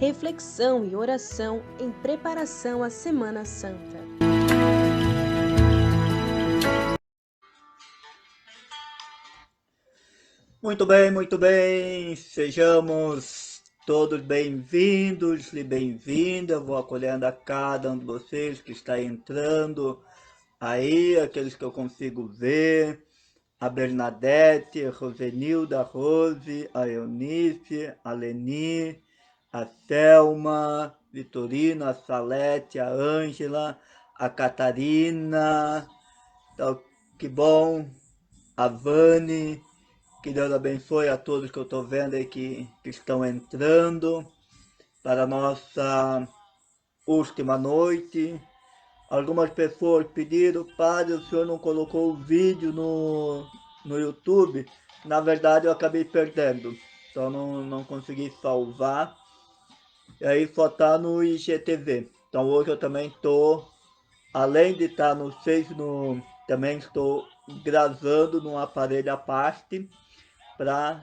reflexão e oração em preparação à Semana Santa. Muito bem, sejamos todos bem-vindos e bem-vindas. Eu vou acolhendo a cada um de vocês que está entrando aí, aqueles que eu consigo ver, a Bernadette, a Rosenilda, a Rose, a Eunice, a Leni, a Selma, Vitorino, a Salete, a Ângela, a Catarina, então, que bom, a Vani. Que Deus abençoe a todos que eu estou vendo aí que estão entrando para a nossa última noite. Algumas pessoas pediram, padre, o senhor não colocou o vídeo no YouTube. Na verdade eu acabei perdendo, então não consegui salvar. E aí só está no IGTV. Então hoje eu também estou, além de estar no Face, também estou gravando num aparelho à parte para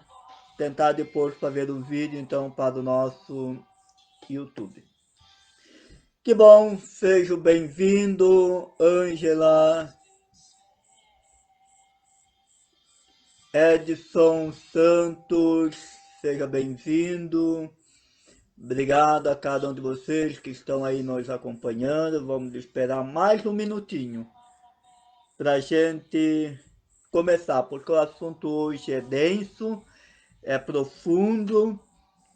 tentar depois fazer o vídeo então para o nosso YouTube. Que bom, seja bem-vindo, Ângela, Edson Santos, seja bem-vindo. Obrigado a cada um de vocês que estão aí nos acompanhando. Vamos esperar mais um minutinho para a gente começar, porque o assunto hoje é denso, é profundo,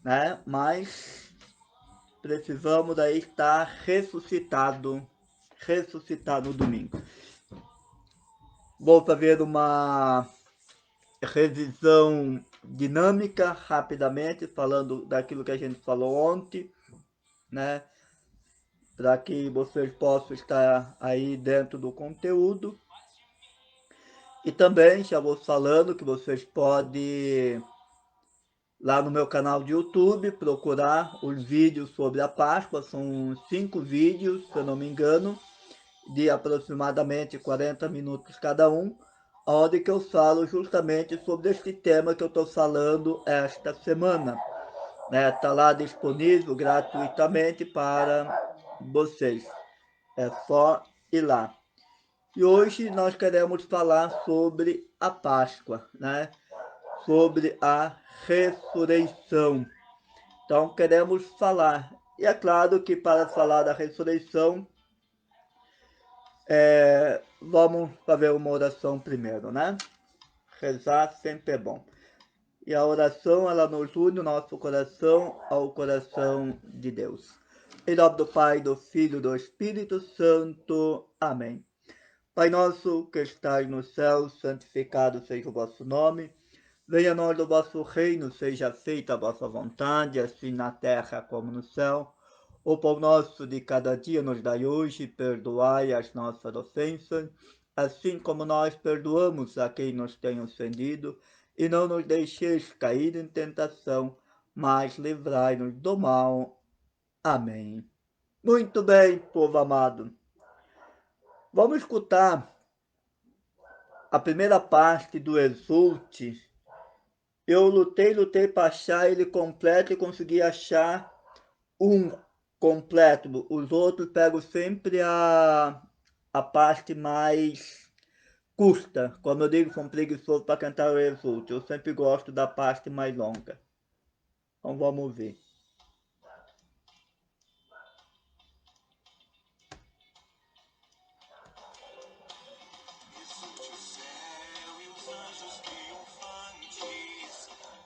né? Mas precisamos aí estar ressuscitado no domingo. Vou fazer uma revisão dinâmica rapidamente, falando daquilo que a gente falou ontem, né? Para que vocês possam estar aí dentro do conteúdo. E também já vou falando que vocês podem lá no meu canal de YouTube procurar os vídeos sobre a Páscoa, são 5 vídeos, se eu não me engano, de aproximadamente 40 minutos cada um, onde que eu falo justamente sobre este tema que eu estou falando esta semana. Tá lá disponível gratuitamente para vocês. É só ir lá. E hoje nós queremos falar sobre a Páscoa, né? Sobre a ressurreição. Então queremos falar. E é claro que para falar da ressurreição, vamos fazer uma oração primeiro, né? Rezar sempre é bom. E a oração, ela nos une o nosso coração ao coração de Deus. Em nome do Pai, do Filho e do Espírito Santo. Amém. Pai nosso que estais no céu, santificado seja o vosso nome. Venha a nós o vosso reino, seja feita a vossa vontade, assim na terra como no céu. O pão nosso de cada dia nos dai hoje, perdoai as nossas ofensas, assim como nós perdoamos a quem nos tem ofendido, e não nos deixeis cair em tentação, mas livrai-nos do mal. Amém. Muito bem, povo amado. Vamos escutar a primeira parte do Exulte. Eu lutei para achar ele completo e consegui achar um completo. Os outros pego sempre a parte mais curta. Como eu digo, sou preguiçoso para cantar o Exulte. Eu sempre gosto da parte mais longa. Então vamos ver.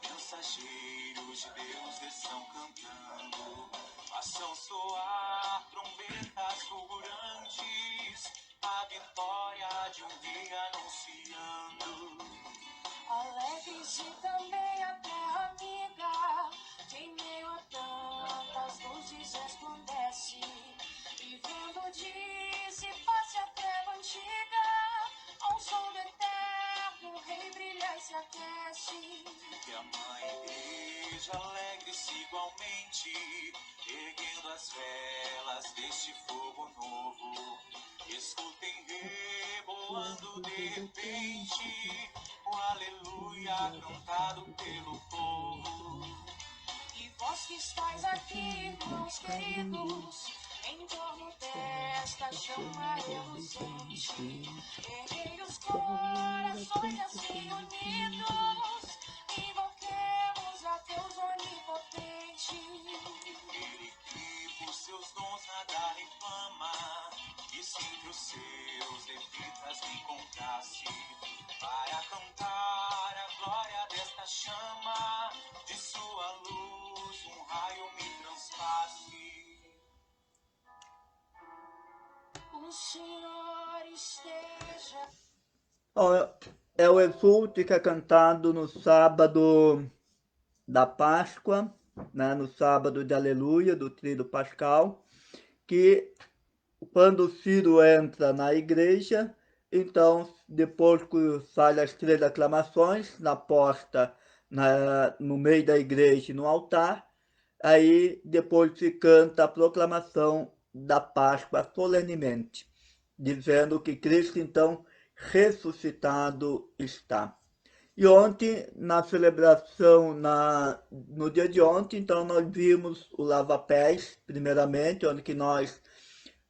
Mensageiros de Deus desçam cantando, façam soar trombetas fulgurantes, a vitória de um dia anunciando. Alegre-se também a terra amiga, que em meio a tantas luzes resplandece, vivendo diz e passe a treva antiga, ao sol do eterno o rei brilha e se aquece. Que a mãe igreja alegre-se igualmente, erguendo as velas deste fogo novo. Escutem reboando de repente o aleluia cantado pelo povo. E Vós que estáis aqui, irmãos queridos, em torno desta chama reluzente, erguei os corações assim unidos, invoquemos a Deus onipotente. Ele que por seus dons nada reclama, e sempre os seus devidas me encontrasse, para cantar a glória desta chama, de sua luz um raio me transpasse. O Senhor esteja. Bom, é o exulte que é cantado no sábado da Páscoa, né, no sábado de Aleluia, do Tríduo Pascal, que quando o Ciro entra na igreja, então, depois que sai as 3 aclamações, na porta, no meio da igreja e no altar, aí depois se canta a proclamação da Páscoa solenemente, dizendo que Cristo, então, ressuscitado está. E ontem, na celebração, no dia de ontem, então, nós vimos o lava-pés, primeiramente, onde que nós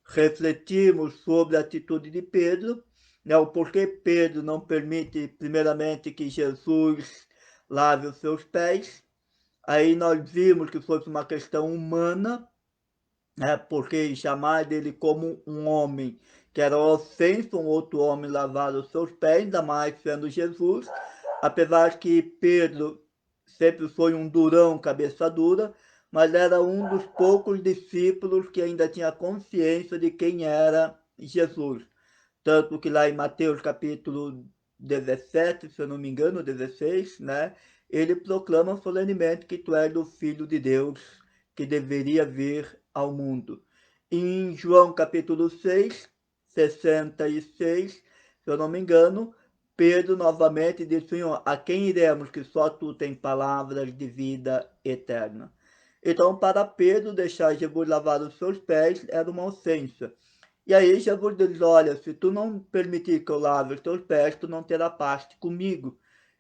refletimos sobre a atitude de Pedro, né, o porquê Pedro não permite, primeiramente, que Jesus lave os seus pés. Aí nós vimos que foi uma questão humana, né, porque chamar dele como um homem, que era ofensa, um outro homem lavar os seus pés, ainda mais sendo Jesus, apesar que Pedro sempre foi um durão, cabeça dura, mas era um dos poucos discípulos que ainda tinha consciência de quem era Jesus. Tanto que lá em Mateus capítulo 17, se eu não me engano, 16, né, ele proclama solenemente que tu és o Filho de Deus, que deveria vir ao mundo. Em João capítulo 6, 66, se eu não me engano, Pedro novamente diz, Senhor, a quem iremos que só tu tens palavras de vida eterna? Então, para Pedro, deixar Jesus lavar os seus pés era uma ofensa. E aí Jesus diz, olha, se tu não permitir que eu lave os teus pés, tu não terá parte comigo.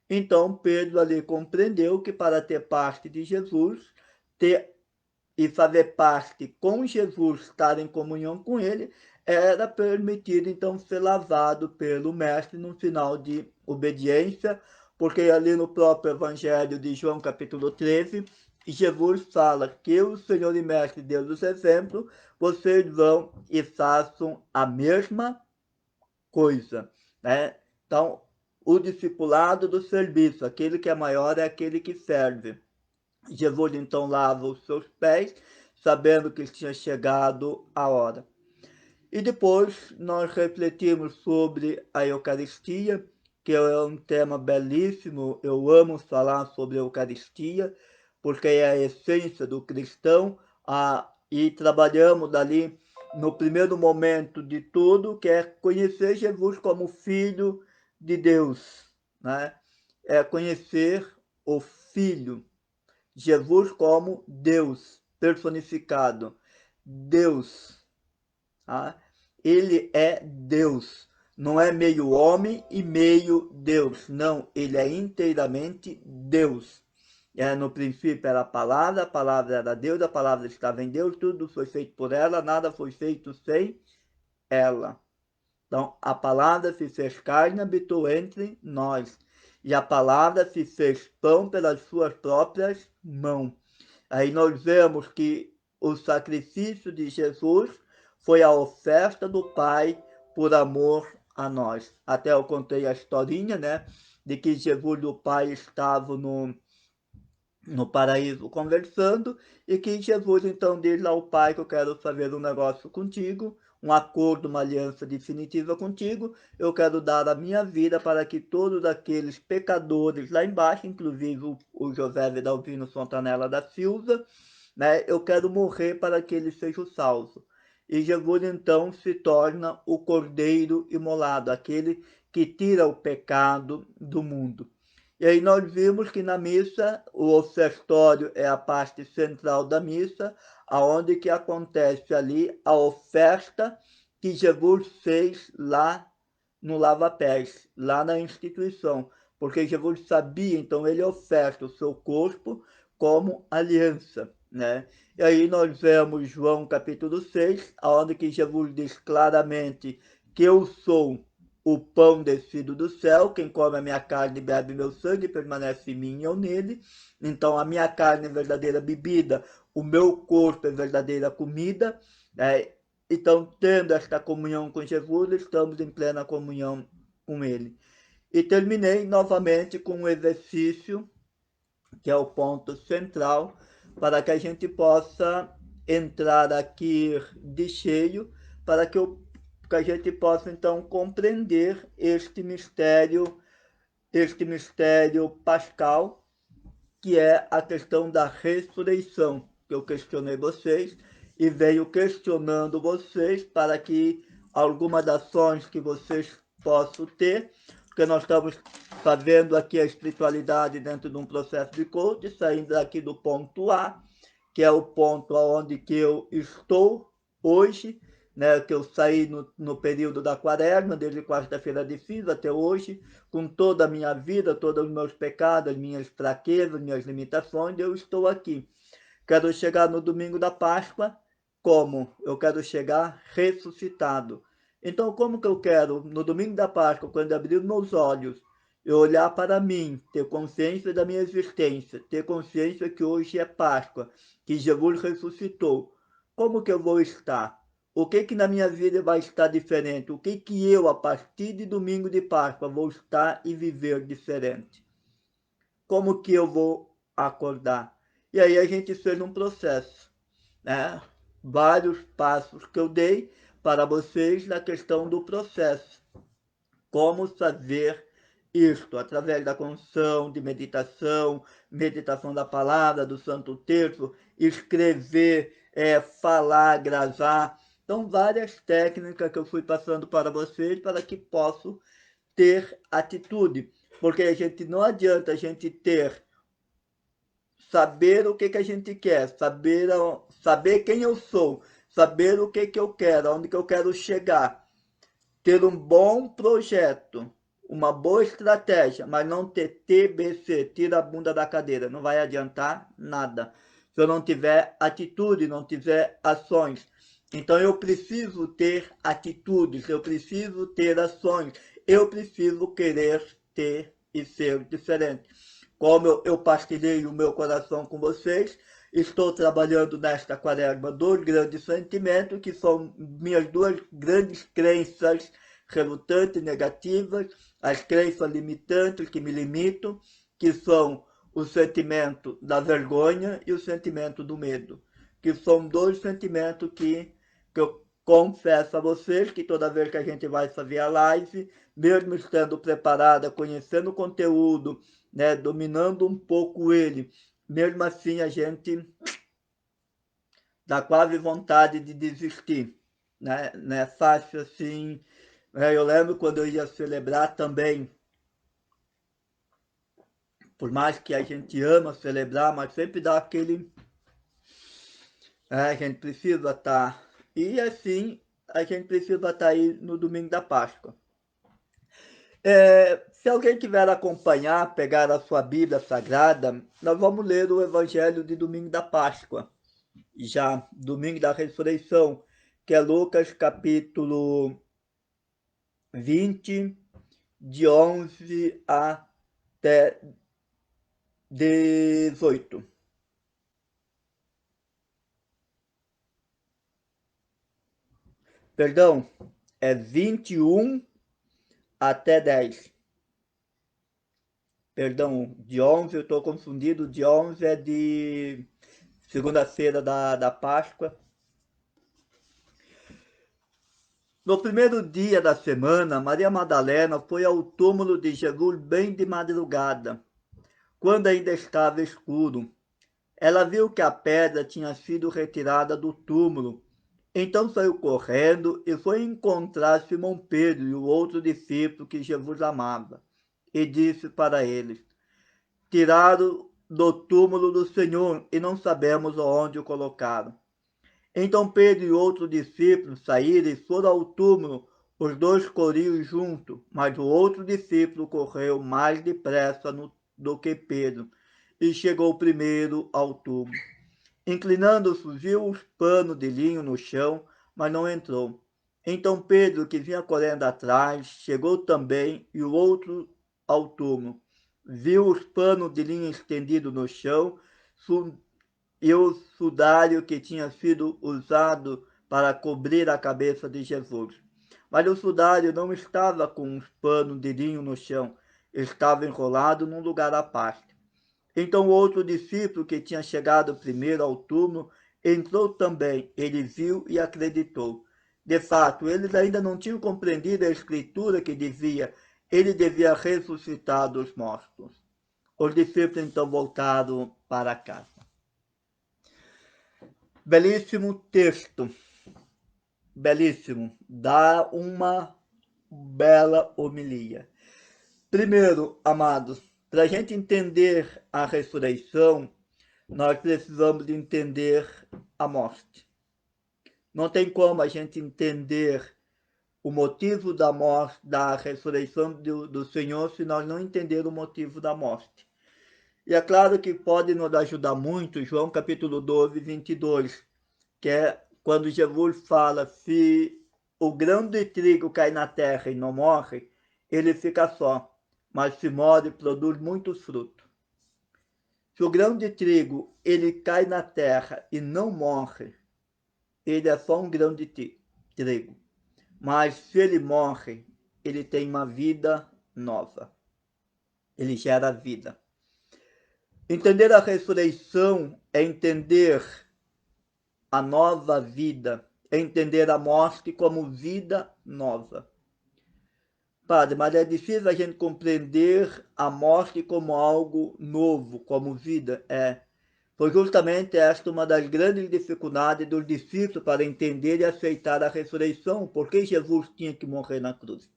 Então Pedro ali compreendeu que para ter parte de Jesus, ter e fazer parte com Jesus, estar em comunhão com ele, era permitido então ser lavado pelo mestre no sinal de obediência, porque ali no próprio Evangelho de João capítulo 13, Jesus fala que o Senhor e Mestre Deus os exemplos, vocês vão e façam a mesma coisa, né? Então, o discipulado do serviço, aquele que é maior é aquele que serve. Jesus então lava os seus pés, sabendo que tinha chegado a hora. E depois nós refletimos sobre a Eucaristia, que é um tema belíssimo. Eu amo falar sobre a Eucaristia, porque é a essência do cristão, e trabalhamos ali no primeiro momento de tudo, que é conhecer Jesus como Filho de Deus, né? É conhecer o Filho, Jesus como Deus personificado, Deus, tá? Ele é Deus, não é meio homem e meio Deus, não, ele é inteiramente Deus. No princípio era a palavra era Deus, a palavra estava em Deus, tudo foi feito por ela, nada foi feito sem ela. Então, a palavra se fez carne e habitou entre nós. E a palavra se fez pão pelas suas próprias mãos. Aí nós vemos que o sacrifício de Jesus foi a oferta do Pai por amor a nós. Até eu contei a historinha, né, de que Jesus e o Pai estavam no paraíso conversando, e que Jesus então diz ao Pai que eu quero fazer um negócio contigo, um acordo, uma aliança definitiva contigo, eu quero dar a minha vida para que todos aqueles pecadores lá embaixo, inclusive o José Vidalvino Fontanella da Silva, né, eu quero morrer para que eles sejam salvos. E Jesus então se torna o Cordeiro imolado, aquele que tira o pecado do mundo. E aí nós vimos que na missa, o ofertório é a parte central da missa, aonde que acontece ali a oferta que Jesus fez lá no lava-pés, lá na instituição. Porque Jesus sabia, então ele oferta o seu corpo como aliança, né? E aí nós vemos João capítulo 6, onde que Jesus diz claramente que eu sou o pão descido do céu, quem come a minha carne e bebe meu sangue permanece em mim e eu nele. Então a minha carne é verdadeira bebida, o meu corpo é verdadeira comida, né? Então, tendo esta comunhão com Jesus, estamos em plena comunhão com ele. E terminei novamente com um exercício, que é o ponto central, para que a gente possa entrar aqui de cheio, para que a gente possa então compreender este mistério pascal, que é a questão da ressurreição, que eu questionei vocês e venho questionando vocês para que algumas das ações que vocês possam ter, porque nós estamos fazendo aqui a espiritualidade dentro de um processo de coach, saindo aqui do ponto A, que é o ponto onde que eu estou hoje, né, que eu saí no período da quaresma, desde quarta-feira de cinza até hoje, com toda a minha vida, todos os meus pecados, minhas fraquezas, minhas limitações, eu estou aqui. Quero chegar no domingo da Páscoa, como? Eu quero chegar ressuscitado. Então, como que eu quero, no domingo da Páscoa, quando abrir meus olhos, eu olhar para mim, ter consciência da minha existência, ter consciência que hoje é Páscoa, que Jesus ressuscitou, como que eu vou estar? O que na minha vida vai estar diferente? O que eu, a partir de domingo de Páscoa, vou estar e viver diferente? Como que eu vou acordar? E aí a gente fez um processo, né? Vários passos que eu dei para vocês na questão do processo. Como fazer isto? Através da construção, de meditação, meditação da palavra, do Santo Terço, escrever, falar, gravar. Então, várias técnicas que eu fui passando para vocês para que possam ter atitude. Porque a gente não adianta a gente saber o que a gente quer, saber quem eu sou, saber o que eu quero, onde que eu quero chegar, ter um bom projeto, uma boa estratégia, mas não ter TBC, tira a bunda da cadeira, não vai adiantar nada. Se eu não tiver atitude, não tiver ações. Então eu preciso ter atitudes, eu preciso ter ações, eu preciso querer ter e ser diferente. Como eu partilhei o meu coração com vocês, estou trabalhando nesta quaresma 2 grandes sentimentos, que são minhas 2 grandes crenças relutantes, negativas, as crenças limitantes que me limitam, que são o sentimento da vergonha e o sentimento do medo, que são 2 sentimentos que eu confesso a vocês que toda vez que a gente vai fazer a live, mesmo estando preparada, conhecendo o conteúdo, né, dominando um pouco ele, mesmo assim a gente dá quase vontade de desistir, né? Não é fácil assim. Eu lembro quando eu ia celebrar também, por mais que a gente ama celebrar, mas sempre dá aquele... a gente precisa estar... E assim, a gente precisa estar aí no domingo da Páscoa. Se alguém quiser acompanhar, pegar a sua Bíblia Sagrada, nós vamos ler o Evangelho de domingo da Páscoa, já domingo da ressurreição, que é Lucas capítulo 20, de 11 até 18. Perdão, é 21 até 10. Perdão, de 11 eu estou confundido, de 11 é de segunda-feira da Páscoa. No primeiro dia da semana, Maria Madalena foi ao túmulo de Jesus bem de madrugada, quando ainda estava escuro. Ela viu que a pedra tinha sido retirada do túmulo. Então saiu correndo e foi encontrar Simão Pedro e o outro discípulo que Jesus amava. E disse para eles: tiraram do túmulo do Senhor e não sabemos onde o colocaram. Então Pedro e outro discípulo saíram e foram ao túmulo, os 2 corriam juntos, mas o outro discípulo correu mais depressa do que Pedro e chegou primeiro ao túmulo. Inclinando-se, viu os panos de linho no chão, mas não entrou. Então Pedro, que vinha correndo atrás, chegou também, e o outro ao túmulo. Viu os panos de linho estendidos no chão e o sudário que tinha sido usado para cobrir a cabeça de Jesus. Mas o sudário não estava com os panos de linho no chão, estava enrolado num lugar à parte. Então o outro discípulo, que tinha chegado primeiro ao túmulo, entrou também. Ele viu e acreditou. De fato, eles ainda não tinham compreendido a escritura que dizia: ele devia ressuscitar dos mortos. Os discípulos então voltaram para casa. Belíssimo texto. Belíssimo. Dá uma bela homilia. Primeiro, amados, para a gente entender a ressurreição, nós precisamos entender a morte. Não tem como a gente entender o motivo da morte, da ressurreição do Senhor, se nós não entendermos o motivo da morte. E é claro que pode nos ajudar muito João capítulo 12, 22, que é quando Jesus fala: se o grão de trigo cai na terra e não morre, ele fica só, mas se morre, produz muitos frutos. Se o grão de trigo ele cai na terra e não morre, ele é só um grão de trigo. Mas se ele morre, ele tem uma vida nova. Ele gera vida. Entender a ressurreição é entender a nova vida, é entender a morte como vida nova. Padre, mas é difícil a gente compreender a morte como algo novo, como vida. Foi justamente esta uma das grandes dificuldades dos discípulos para entender e aceitar a ressurreição, porque Jesus tinha que morrer na cruz.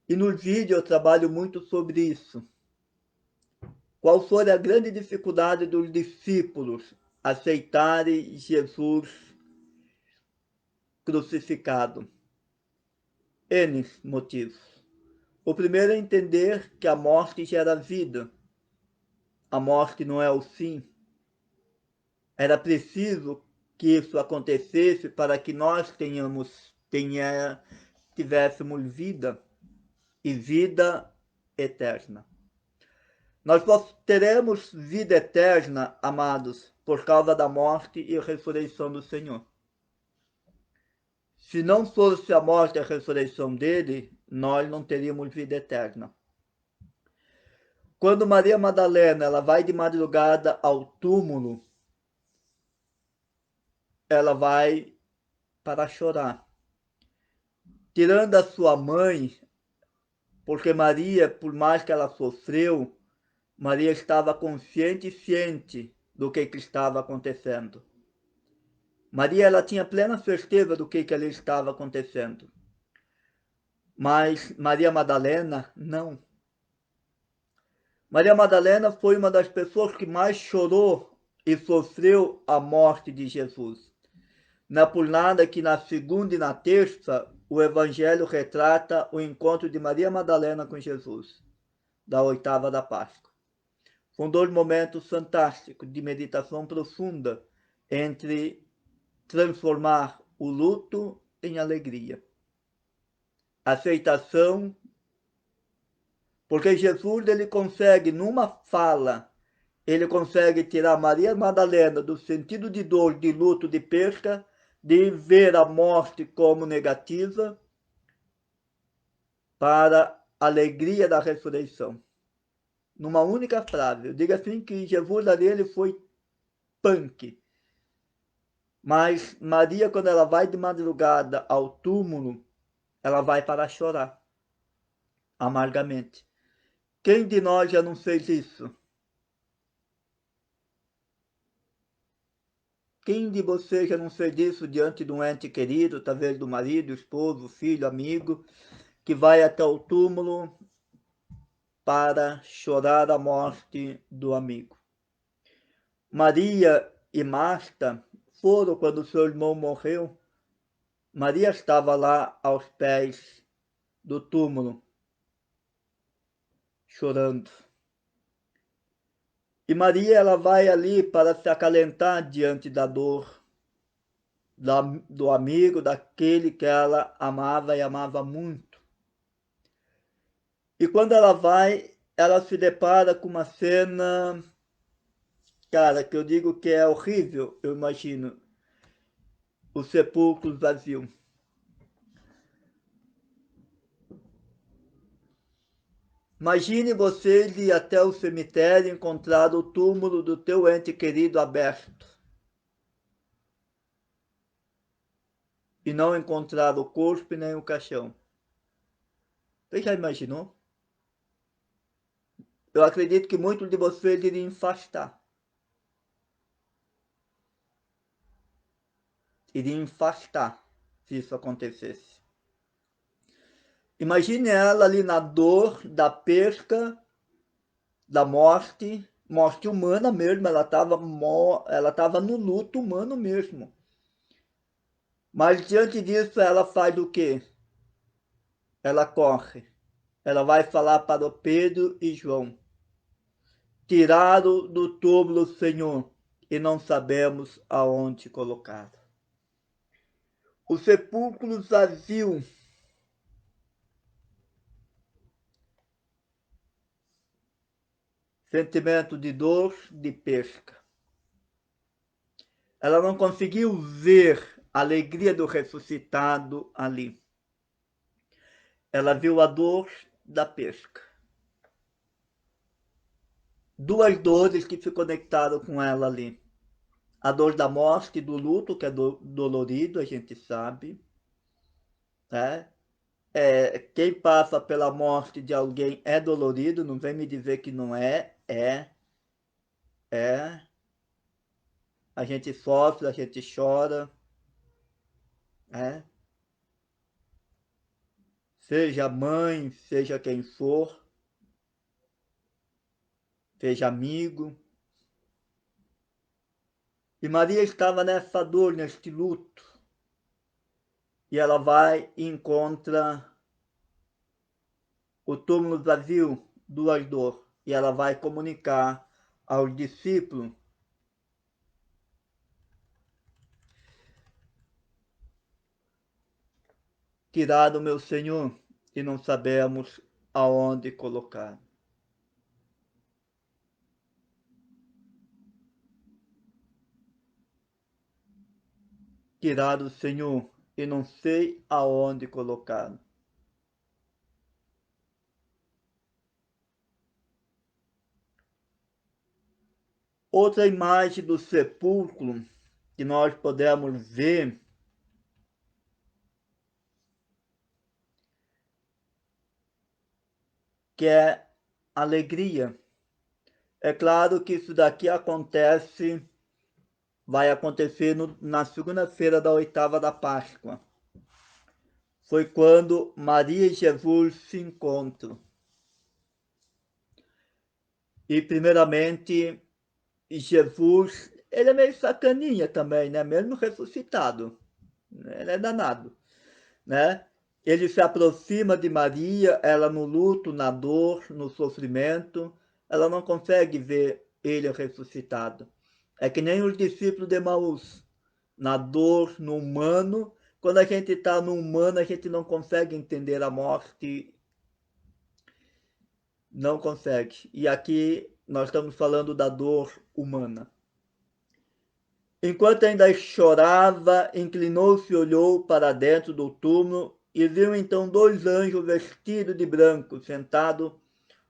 E no vídeo eu trabalho muito sobre isso. Qual foi a grande dificuldade dos discípulos aceitarem Jesus crucificado? N motivos. O primeiro é entender que a morte gera vida. A morte não é o fim. Era preciso que isso acontecesse para que nós tivéssemos vida e vida eterna. Nós teremos vida eterna, amados, por causa da morte e ressurreição do Senhor. Se não fosse a morte e a ressurreição dele, nós não teríamos vida eterna. Quando Maria Madalena ela vai de madrugada ao túmulo, ela vai para chorar. Tirando a sua mãe, porque Maria, por mais que ela sofreu, Maria estava consciente e ciente do que estava acontecendo. Maria ela tinha plena certeza do que ali estava acontecendo. Mas Maria Madalena, não. Maria Madalena foi uma das pessoas que mais chorou e sofreu a morte de Jesus. Não é por nada que na segunda e na terça o Evangelho retrata o encontro de Maria Madalena com Jesus, da oitava da Páscoa. Foram dois momentos fantásticos de meditação profunda entre transformar o luto em alegria. Aceitação, porque Jesus ele consegue, numa fala, ele consegue tirar Maria Madalena do sentido de dor, de luto, de perca, de ver a morte como negativa, para a alegria da ressurreição. Numa única frase. Eu digo assim que Jesus ali ele foi punk. Mas Maria, quando ela vai de madrugada ao túmulo, ela vai para chorar amargamente. Quem de nós já não fez isso? Quem de vocês já não fez isso diante de um ente querido, talvez do marido, esposo, filho, amigo, que vai até o túmulo para chorar a morte do amigo? Maria e Marta foram quando seu irmão morreu. Maria estava lá aos pés do túmulo, chorando. E Maria, ela vai ali para se acalentar diante da dor do amigo, daquele que ela amava e amava muito. E quando ela vai, ela se depara com uma cena, cara, que eu digo que é horrível, eu imagino, o sepulcro vazio. Imagine você ir até o cemitério e encontrar o túmulo do teu ente querido aberto e não encontrar o corpo e nem o caixão. Você já imaginou? Eu acredito que muitos de vocês iriam afastar. Iriam afastar se isso acontecesse. Imagine ela ali na dor da perca, da morte, morte humana mesmo, ela estava no luto humano mesmo. Mas diante disso ela faz o quê? Ela corre. Ela vai falar para o Pedro e João. Tiraram do túmulo, Senhor, e não sabemos aonde colocar. O sepulcro vazio. Sentimento de dor, de perca. Ela não conseguiu ver a alegria do ressuscitado ali. Ela viu a dor da perca. Duas dores que se conectaram com ela ali. A dor da morte, do luto, que é dolorido, a gente sabe. Né? Quem passa pela morte de alguém é dolorido, não vem me dizer que não é. É. A gente sofre, a gente chora. É. Seja mãe, seja quem for, seja amigo. E Maria estava nessa dor, neste luto. E ela vai e encontra o túmulo vazio, duas dores. E ela vai comunicar aos discípulos. Tiraram meu Senhor e não sabemos aonde colocar. Tiraram o Senhor e não sei aonde colocar. Outra imagem do sepulcro que nós podemos ver que é alegria. É claro que isso daqui vai acontecer na segunda-feira da oitava da Páscoa. Foi quando Maria e Jesus se encontram. E primeiramente, Jesus, ele é meio sacaninha também, né? Mesmo ressuscitado. Ele é danado, né? Ele se aproxima de Maria, ela no luto, na dor, no sofrimento, ela não consegue ver ele ressuscitado. É que nem os discípulos de Emaús, na dor, no humano. Quando a gente está no humano, a gente não consegue entender a morte, não consegue. E aqui nós estamos falando da dor humana. Enquanto ainda chorava, inclinou-se e olhou para dentro do túmulo e viu então dois anjos vestidos de branco, sentados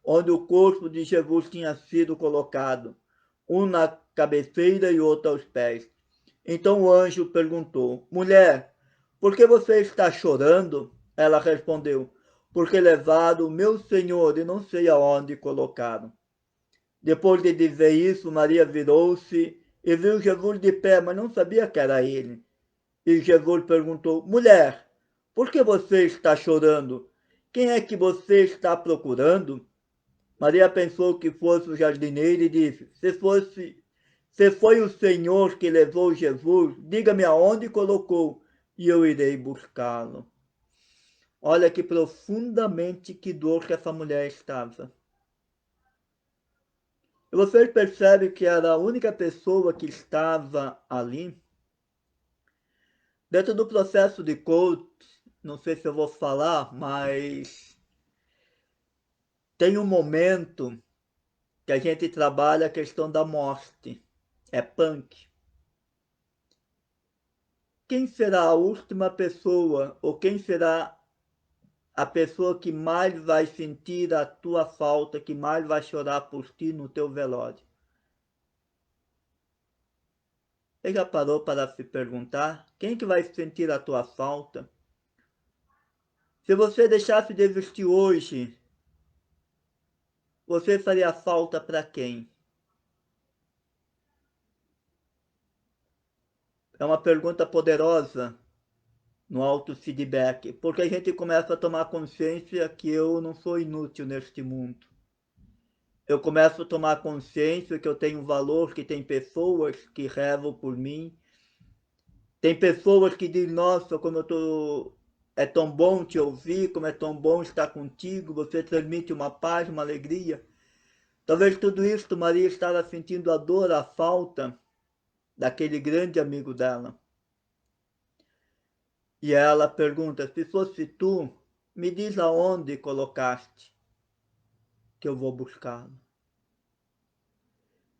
onde o corpo de Jesus tinha sido colocado, um na cabeceira e outro aos pés. Então o anjo perguntou: Mulher, por que você está chorando? Ela respondeu: Porque levaram o meu Senhor e não sei aonde colocaram. Depois de dizer isso, Maria virou-se e viu Jesus de pé, mas não sabia que era ele. E Jesus perguntou: Mulher, por que você está chorando? Quem é que você está procurando? Maria pensou que fosse o jardineiro e disse: Se foi o Senhor que levou Jesus, diga-me aonde colocou e eu irei buscá-lo. Olha que profundamente que dor que essa mulher estava. E vocês percebem que era a única pessoa que estava ali. Dentro do processo de coach, não sei se eu vou falar, mas tem um momento que a gente trabalha a questão da morte. É punk. Quem será a última pessoa, ou quem será a pessoa que mais vai sentir a tua falta, que mais vai chorar por ti no teu velório? Você já parou para se perguntar? Quem que vai sentir a tua falta? Se você deixasse de existir hoje, você faria falta para quem? É uma pergunta poderosa no auto-feedback, porque a gente começa a tomar consciência que eu não sou inútil neste mundo. Eu começo a tomar consciência que eu tenho valor, que tem pessoas que rezam por mim. Tem pessoas que dizem, nossa, como eu tô... é tão bom te ouvir, como é tão bom estar contigo, você transmite uma paz, uma alegria. Talvez tudo isso Maria estava sentindo a dor, a falta daquele grande amigo dela. E ela pergunta, se fosse tu, me diz aonde colocaste, que eu vou buscá-lo.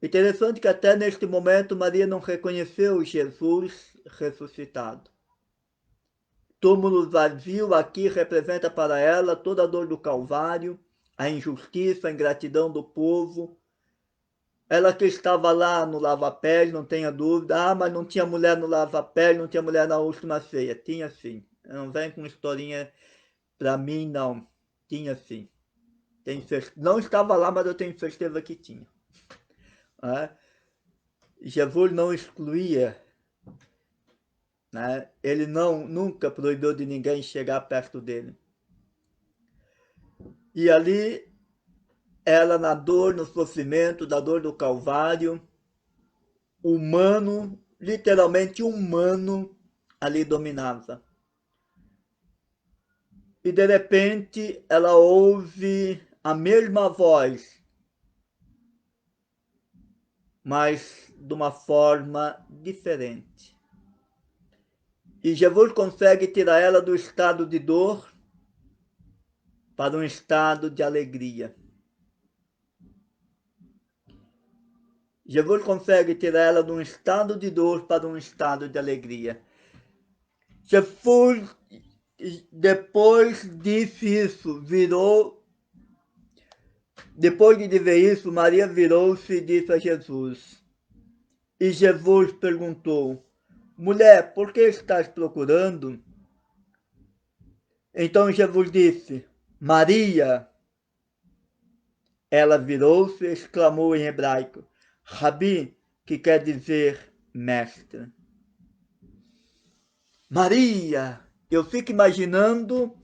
Interessante que até neste momento Maria não reconheceu Jesus ressuscitado. Túmulo vazio aqui representa para ela toda a dor do Calvário, a injustiça, a ingratidão do povo. Ela que estava lá no lava-pés, não tenha dúvida. Ah, mas não tinha mulher no lava-pés, não tinha mulher na última ceia. Tinha sim. Não vem com historinha para mim, não. Tinha sim. Não estava lá, mas eu tenho certeza que tinha. Jesus não excluía, né? Ele nunca proibiu de ninguém chegar perto dele. E ali, ela na dor, no sofrimento, da dor do Calvário, humano, literalmente humano, ali dominava. E de repente, ela ouve a mesma voz, mas de uma forma diferente. E Jesus consegue tirar ela do estado de dor para um estado de alegria. Jesus consegue tirar ela de um estado de dor para um estado de alegria. Jesus, depois disse isso, depois de dizer isso, Maria virou-se e disse a Jesus. E Jesus perguntou, mulher, por que estás procurando? Então Jesus disse, Maria. Ela virou-se e exclamou em hebraico, Rabi, que quer dizer mestre. Maria, eu fico imaginando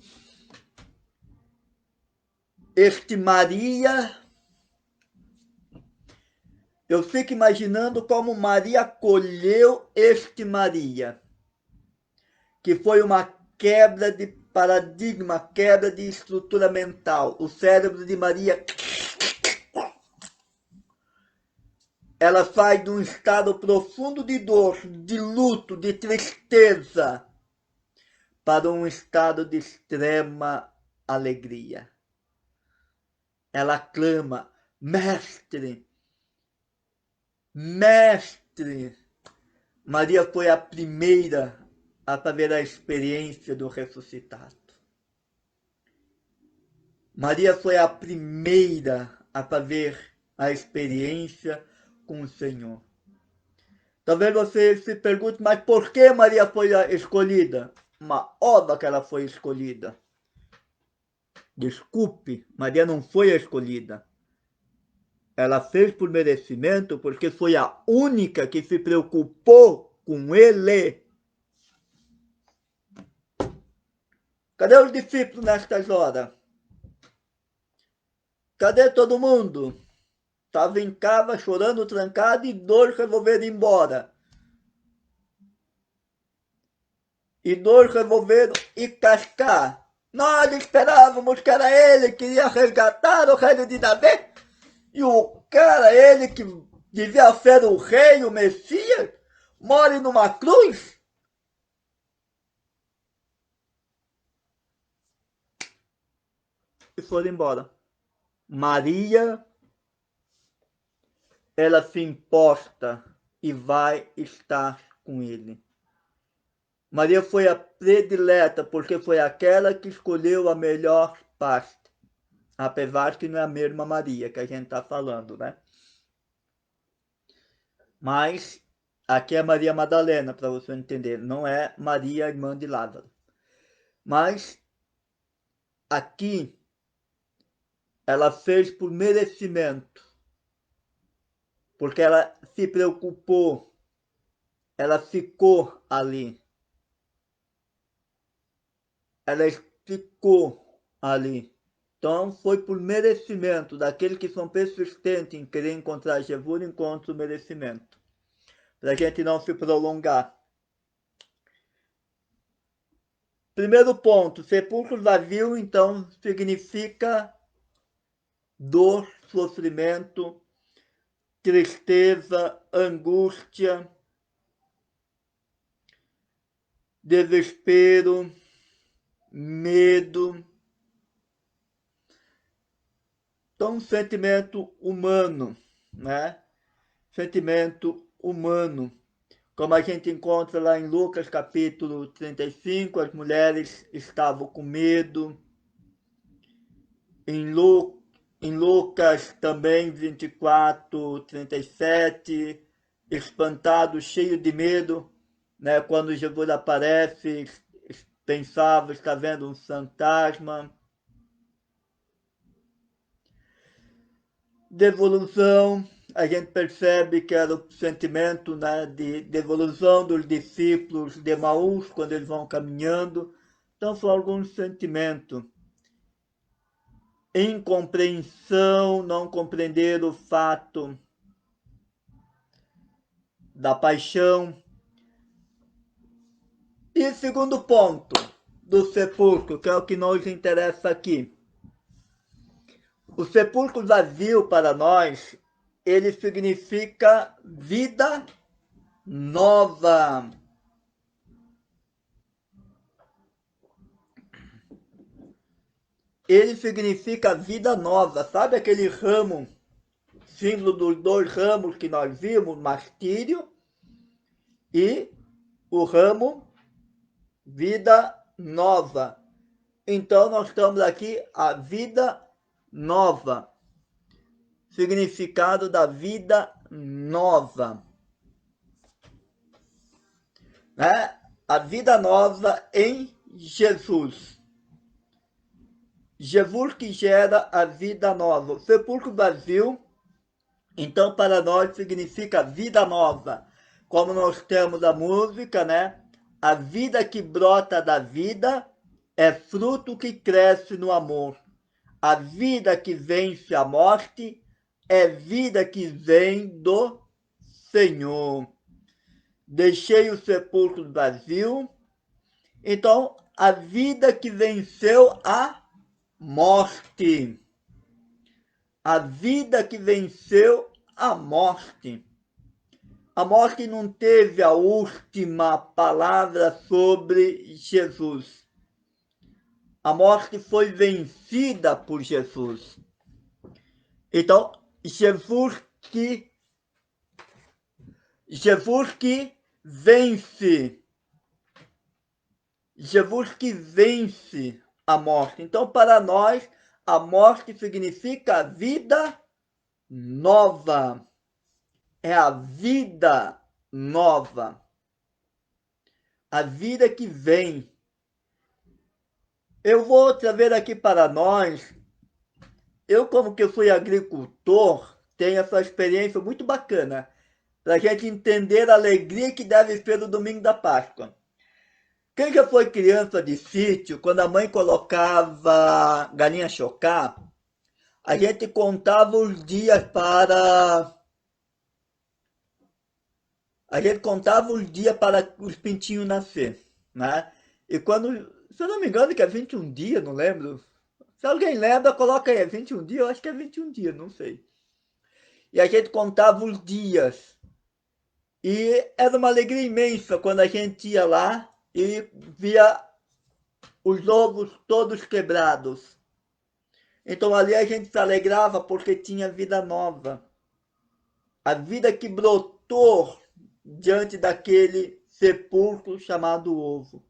este Maria, eu fico imaginando como Maria acolheu este Maria, que foi uma quebra de paradigma, quebra de estrutura mental. O cérebro de Maria, ela sai de um estado profundo de dor, de luto, de tristeza, para um estado de extrema alegria. Ela clama, mestre, mestre. Maria foi a primeira a fazer a experiência do ressuscitado. Maria foi a primeira a fazer a experiência com o Senhor. Talvez você se pergunte, mas por que Maria foi a escolhida? Uma obra que ela foi escolhida. Desculpe, Maria não foi a escolhida. Ela fez por merecimento porque foi a única que se preocupou com ele. Cadê os discípulos nestas horas? Cadê todo mundo? Estava em casa chorando, trancado e dois resolveram ir embora. E dois resolveram ir cascar. Nós esperávamos que era ele que ia resgatar o reino de Davi. E o cara, ele que devia ser o rei, o Messias, morre numa cruz? E foram embora. Maria, ela se importa e vai estar com ele. Maria foi a predileta, porque foi aquela que escolheu a melhor parte. Apesar que não é a mesma Maria que a gente está falando, né? Mas aqui é Maria Madalena, para você entender. Não é Maria, irmã de Lázaro. Mas aqui ela fez por merecimento. Porque ela se preocupou. Ela ficou ali. Ela ficou ali. Então foi por merecimento. Daqueles que são persistentes em querer encontrar Jesus, encontra o merecimento. Para a gente não se prolongar. Primeiro ponto, sepulcro vazio, então, significa dor, sofrimento, tristeza, angústia, desespero, medo. Então, um sentimento humano, né? Sentimento humano. Como a gente encontra lá em Lucas capítulo 35, as mulheres estavam com medo. Em Lucas também 24, 37, espantado, cheio de medo, né? Quando Jesus aparece, pensava estar vendo um fantasma. Devolução, a gente percebe que era o sentimento, né, de devolução dos discípulos de Emaús quando eles vão caminhando. Então são alguns sentimentos. Incompreensão, não compreender o fato da paixão. E segundo ponto do sepulcro, que é o que nos interessa aqui. O sepulcro vazio para nós, ele significa vida nova. Ele significa vida nova. Sabe aquele ramo, símbolo dos dois ramos que nós vimos, martírio e o ramo vida nova. Então nós estamos aqui a vida nova. Significado da vida nova. Né? A vida nova em Jesus. Jesus que gera a vida nova. O sepulcro vazio, então para nós significa vida nova. Como nós temos a música, né? A vida que brota da vida é fruto que cresce no amor. A vida que vence a morte é vida que vem do Senhor. Deixei o sepulcro vazio. Então, a vida que venceu a morte. A vida que venceu a morte. A morte não teve a última palavra sobre Jesus. A morte foi vencida por Jesus. Então, Jesus que vence. Jesus que vence a morte. Então, para nós, a morte significa vida nova. É a vida nova. A vida que vem. Eu vou trazer aqui para nós. Eu, como que fui agricultor, tenho essa experiência muito bacana. Para a gente entender a alegria que deve ser o domingo da Páscoa. Quem já foi criança de sítio, quando a mãe colocava galinha chocar, a gente contava os dias para... A gente contava os dias para os pintinhos nascer, né? E quando, se eu não me engano, que é 21 dias, não lembro. Se alguém lembra, coloca aí, é 21 dias? Eu acho que é 21 dias, não sei. e a gente contava os dias. E era uma alegria imensa quando a gente ia lá e via os ovos todos quebrados. Então ali a gente se alegrava porque tinha vida nova. A vida que brotou diante daquele sepulcro chamado ovo.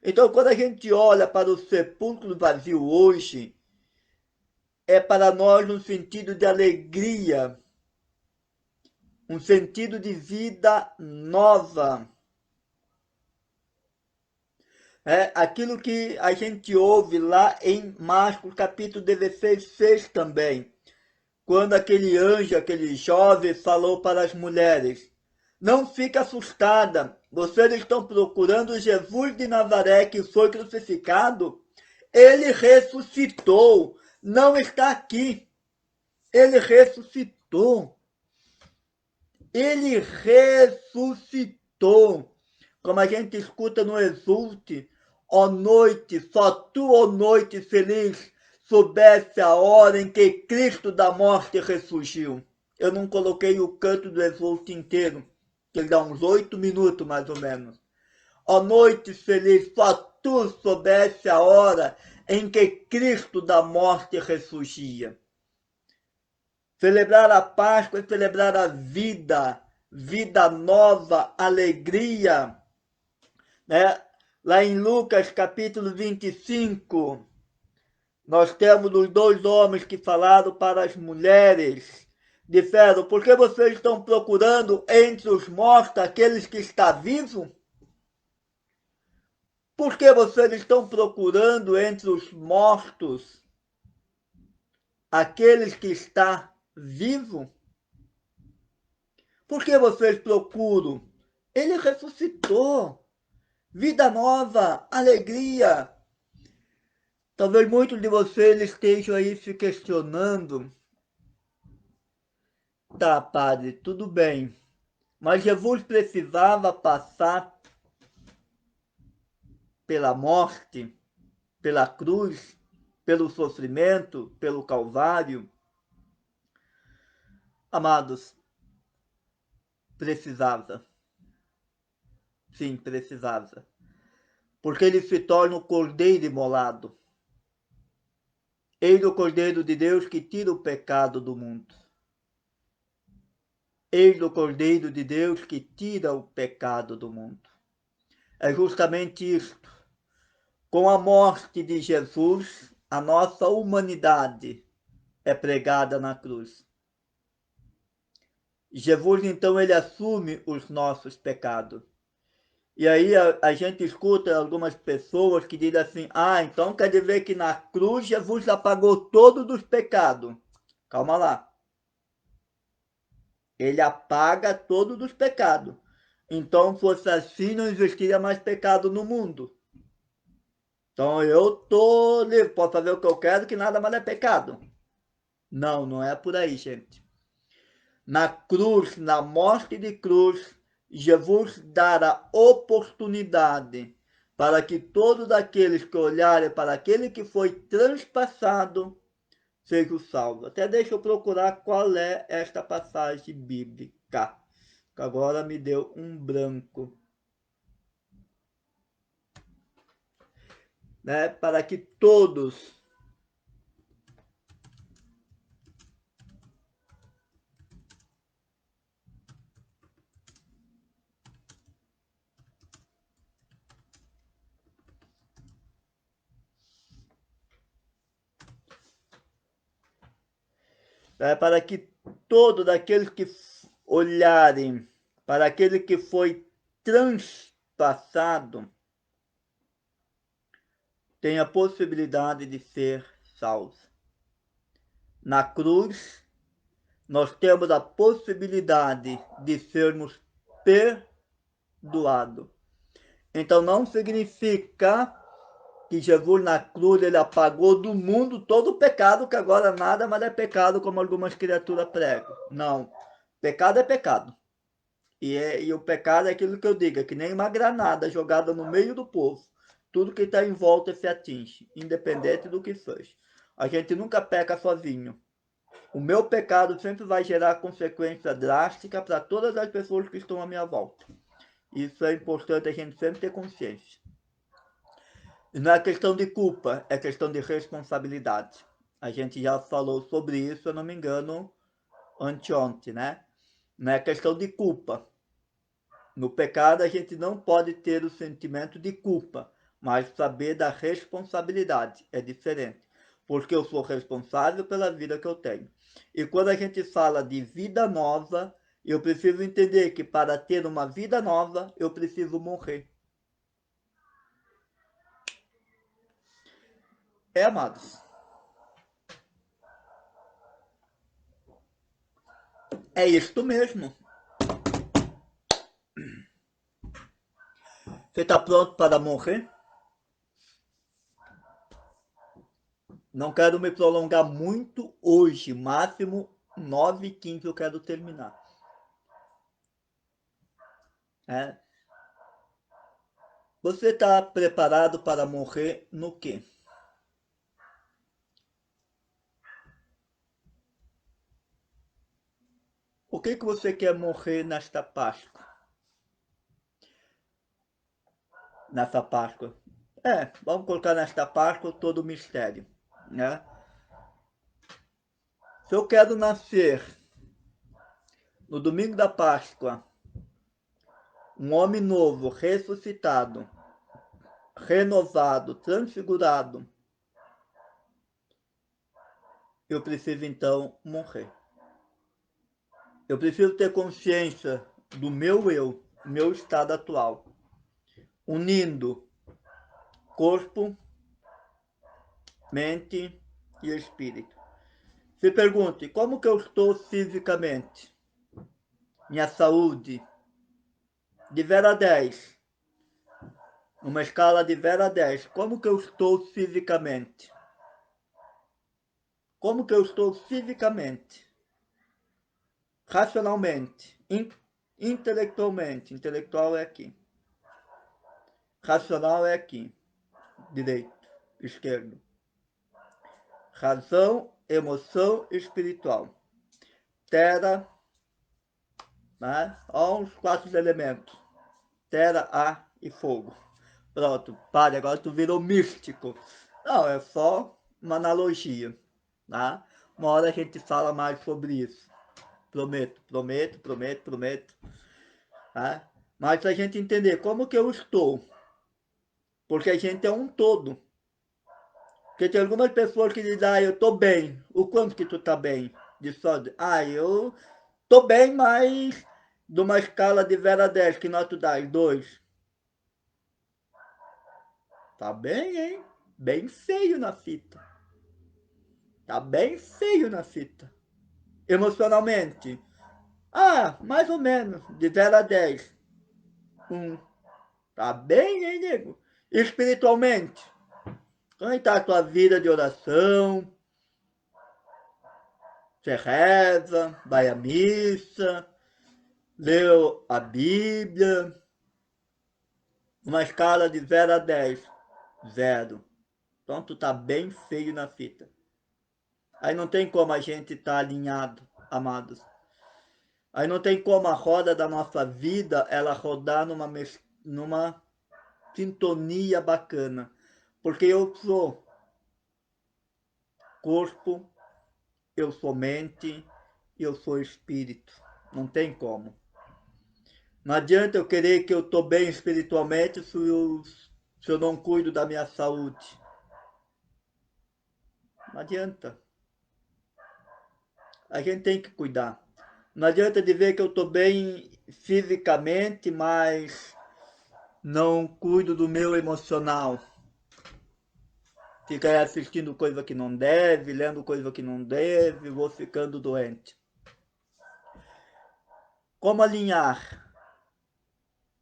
Então quando a gente olha para o sepulcro vazio hoje, é para nós um sentido de alegria, um sentido de vida nova. É aquilo que a gente ouve lá em Marcos capítulo 16, 6 também, quando aquele anjo, aquele jovem falou para as mulheres: não fique assustada, vocês estão procurando Jesus de Nazaré que foi crucificado? Ele ressuscitou, não está aqui. Ele ressuscitou. Ele ressuscitou. Como a gente escuta no Exulte, ó noite, só tu, ó noite feliz, soubesse a hora em que Cristo da morte ressurgiu. Eu não coloquei o canto do Exulte inteiro, que ele dá uns 8 minutos mais ou menos. Ó noite feliz, só tu soubesse a hora em que Cristo da morte ressurgia. Celebrar a Páscoa é celebrar a vida, vida nova, alegria. Né? Lá em Lucas capítulo 25, nós temos os 2 homens que falaram para as mulheres. Disseram: por que vocês estão procurando entre os mortos aqueles que estão vivos? Por que vocês estão procurando entre os mortos aqueles que estão vivos? Por que vocês procuram? Ele ressuscitou. Vida nova, alegria. Talvez muitos de vocês estejam aí se questionando. Tá, padre, tudo bem. Mas Jesus precisava passar pela morte, pela cruz, pelo sofrimento, pelo Calvário? Amados, precisava. Sim, precisava. Porque ele se torna o Cordeiro imolado. Eis o Cordeiro de Deus que tira o pecado do mundo. Eis o Cordeiro de Deus que tira o pecado do mundo. É justamente isto. Com a morte de Jesus, a nossa humanidade é pregada na cruz. Jesus, então, ele assume os nossos pecados. E aí a gente escuta algumas pessoas que dizem assim: ah, então quer dizer que na cruz Jesus apagou todos os pecados. Calma lá. Ele apaga todos os pecados. Então, fosse assim, não existiria mais pecado no mundo. Então, eu tô livre, posso fazer o que eu quero, que nada mais é pecado. Não, não é por aí, gente. Na cruz, na morte de cruz, Jesus dará oportunidade para que todos aqueles que olharem para aquele que foi transpassado sejam salvos. Até deixa eu procurar qual é esta passagem bíblica, que agora me deu um branco. Né? Para que todos para que todos aqueles que olharem para aquele que foi transpassado tenha a possibilidade de ser salvo. Na cruz, nós temos a possibilidade de sermos perdoados. Então não significa que Jesus na cruz ele apagou do mundo todo o pecado, que agora nada mais é pecado, como algumas criaturas pregam. Não. Pecado é pecado. E o pecado é aquilo que eu digo, é que nem uma granada jogada no meio do povo. Tudo que está em volta se atinge, independente do que seja. A gente nunca peca sozinho. O meu pecado sempre vai gerar consequência drástica para todas as pessoas que estão à minha volta. Isso é importante a gente sempre ter consciência. E não é questão de culpa, é questão de responsabilidade. A gente já falou sobre isso, se eu não me engano, anteontem, né? Não é questão de culpa. No pecado a gente não pode ter o sentimento de culpa, mas saber da responsabilidade é diferente, porque eu sou responsável pela vida que eu tenho. E quando a gente fala de vida nova, eu preciso entender que para ter uma vida nova, eu preciso morrer. Amados. É isto mesmo. Você está pronto para morrer? Não quero me prolongar muito hoje, máximo 9h15 eu quero terminar. Você está preparado para morrer no quê? O que você quer morrer nesta Páscoa? Nessa Páscoa. Vamos colocar nesta Páscoa todo o mistério, né? Se eu quero nascer no domingo da Páscoa, um homem novo, ressuscitado, renovado, transfigurado, eu preciso então morrer. Eu preciso ter consciência do meu eu, meu estado atual, unindo corpo, mente e espírito. Se pergunte, como que eu estou fisicamente? Minha saúde, de 0 a 10. Numa escala de 0 a 10, como que eu estou fisicamente? Como que eu estou fisicamente? Racionalmente, intelectualmente. Intelectual é aqui. Racional é aqui. Direito, esquerdo. Razão, emoção, espiritual. Terra, né? Olha os 4 elementos. Terra, ar e fogo. Pronto, pare, agora tu virou místico. Não, é só uma analogia, tá? Uma hora a gente fala mais sobre isso. Prometo, prometo, prometo, prometo. Tá? Mas pra gente entender como que eu estou. Porque a gente é um todo. Porque tem algumas pessoas que dizem, eu tô bem. O quanto que tu tá bem? Eu tô bem, mas de uma escala de 0 a 10, que nota tu dá? 2. Tá bem, hein? Bem feio na fita. Tá bem feio na fita. Emocionalmente. Mais ou menos. De 0 a 10. 1. Tá bem, hein, nego? Espiritualmente. Como está a tua vida de oração? Você reza, vai à missa, leu a Bíblia. Uma escala de 0 a 10. 0. Então tu tá bem feio na fita. Aí não tem como a gente tá alinhado, amados. Aí não tem como a roda da nossa vida ela rodar numa sintonia bacana. Porque eu sou corpo, eu sou mente e eu sou espírito. Não tem como. Não adianta eu querer que eu tô bem espiritualmente se eu não cuido da minha saúde. Não adianta. A gente tem que cuidar. Não adianta dizer que eu tô bem fisicamente, mas não cuido do meu emocional. Fica aí assistindo coisa que não deve, lendo coisa que não deve, vou ficando doente. Como alinhar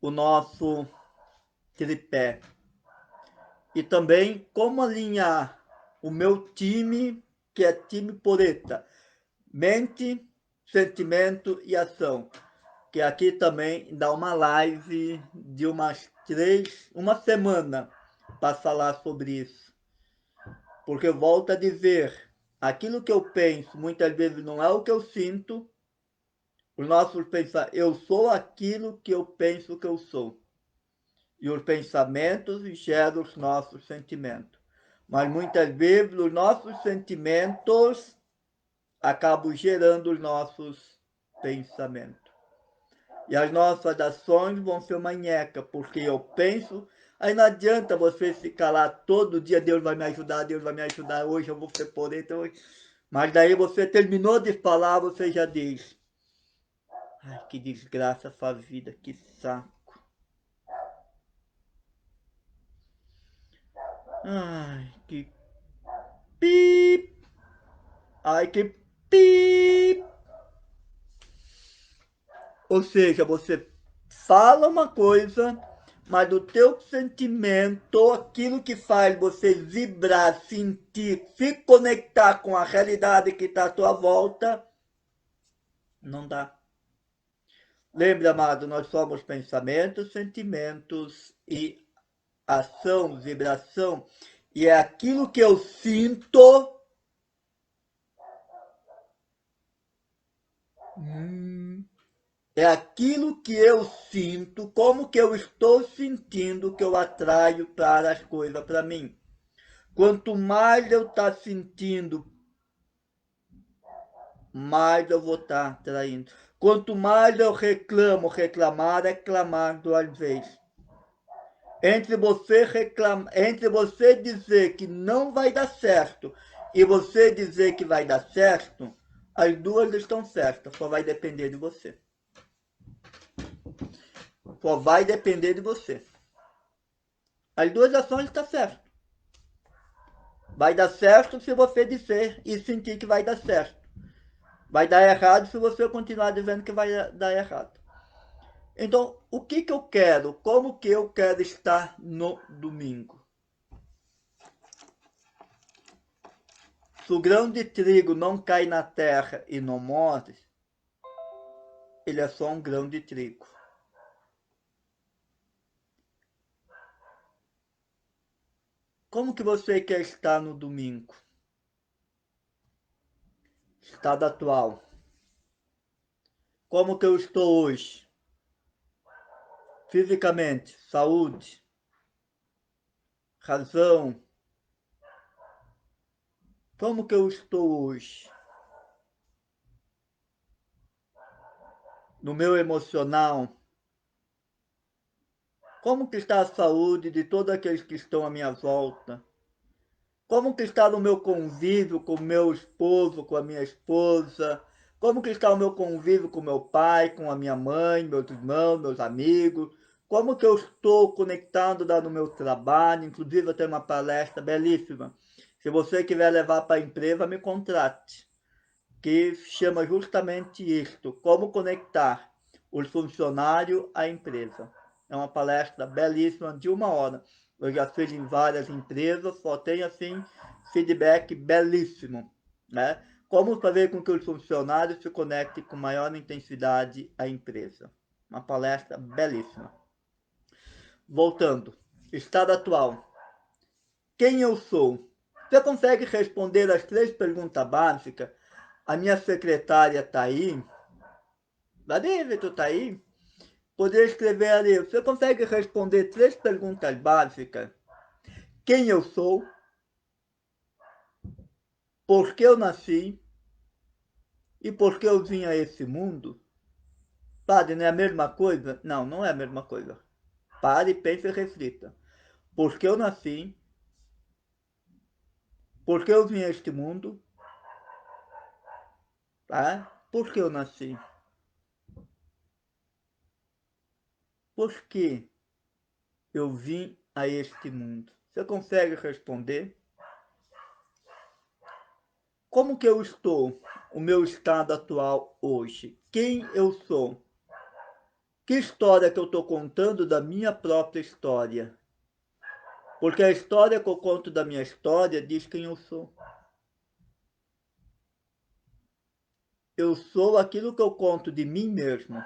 o nosso tripé? E também como alinhar o meu time, que é time Poreta. Mente, sentimento e ação. Que aqui também dá uma live de uma semana para falar sobre isso. Porque volto a dizer, aquilo que eu penso muitas vezes não é o que eu sinto. Os nossos pensamentos, eu sou aquilo que eu penso que eu sou. E os pensamentos geram os nossos sentimentos. Mas muitas vezes os nossos sentimentos acabam gerando os nossos pensamentos. E as nossas ações vão ser manheca, porque eu penso, aí não adianta você ficar lá todo dia, Deus vai me ajudar, Deus vai me ajudar, hoje eu vou ser por então. Mas daí você terminou de falar, você já diz, ai, que desgraça essa vida, que saco. Ai, que pip. Ai, que pip. Ou seja, você fala uma coisa, mas do teu sentimento, aquilo que faz você vibrar, sentir, se conectar com a realidade que está à tua volta, não dá. Lembra, amado, nós somos pensamentos, sentimentos e ação, vibração. E é aquilo que eu sinto. É aquilo que eu sinto, como que eu estou sentindo, que eu atraio para as coisas para mim. Quanto mais eu estar sentindo, mais eu vou estar atraindo. Quanto mais eu reclamo, reclamar é clamar duas vezes. Entre você dizer que não vai dar certo e você dizer que vai dar certo, as duas estão certas, só vai depender de você. Só vai depender de você. As duas ações estão certas. Vai dar certo se você dizer e sentir que vai dar certo. Vai dar errado se você continuar dizendo que vai dar errado. Então, o que eu quero? Como que eu quero estar no domingo? Se o grão de trigo não cai na terra e não morre, ele é só um grão de trigo. Como que você quer estar no domingo? Estado atual. Como que eu estou hoje? Fisicamente, saúde, razão. Como que eu estou hoje? No meu emocional. Como que está a saúde de todos aqueles que estão à minha volta? Como que está o meu convívio com o meu esposo, com a minha esposa? Como que está o meu convívio com meu pai, com a minha mãe, meus irmãos, meus amigos? Como que eu estou conectado no meu trabalho? Inclusive eu tenho uma palestra belíssima. Se você quiser levar para a empresa, me contrate. Que chama justamente isto, como conectar os funcionários à empresa. É uma palestra belíssima de 1 hora. Eu já fiz em várias empresas, só tem assim feedback belíssimo, né? Como fazer com que os funcionários se conectem com maior intensidade à empresa. Uma palestra belíssima. Voltando, estado atual. Quem eu sou? Você consegue responder as 3 perguntas básicas? A minha secretária está aí. Davi, tu está aí? Poder escrever ali. Você consegue responder 3 perguntas básicas? Quem eu sou? Por que eu nasci? E por que eu vim a esse mundo? Padre, não é a mesma coisa? Não, não é a mesma coisa. Pare, pense e reflita. Por que eu nasci? Por que eu vim a este mundo? Tá? Por que eu nasci? Por que eu vim a este mundo? Você consegue responder? Como que eu estou? O meu estado atual hoje? Quem eu sou? Que história que eu estou contando da minha própria história? Porque a história que eu conto da minha história diz quem eu sou. Eu sou aquilo que eu conto de mim mesmo.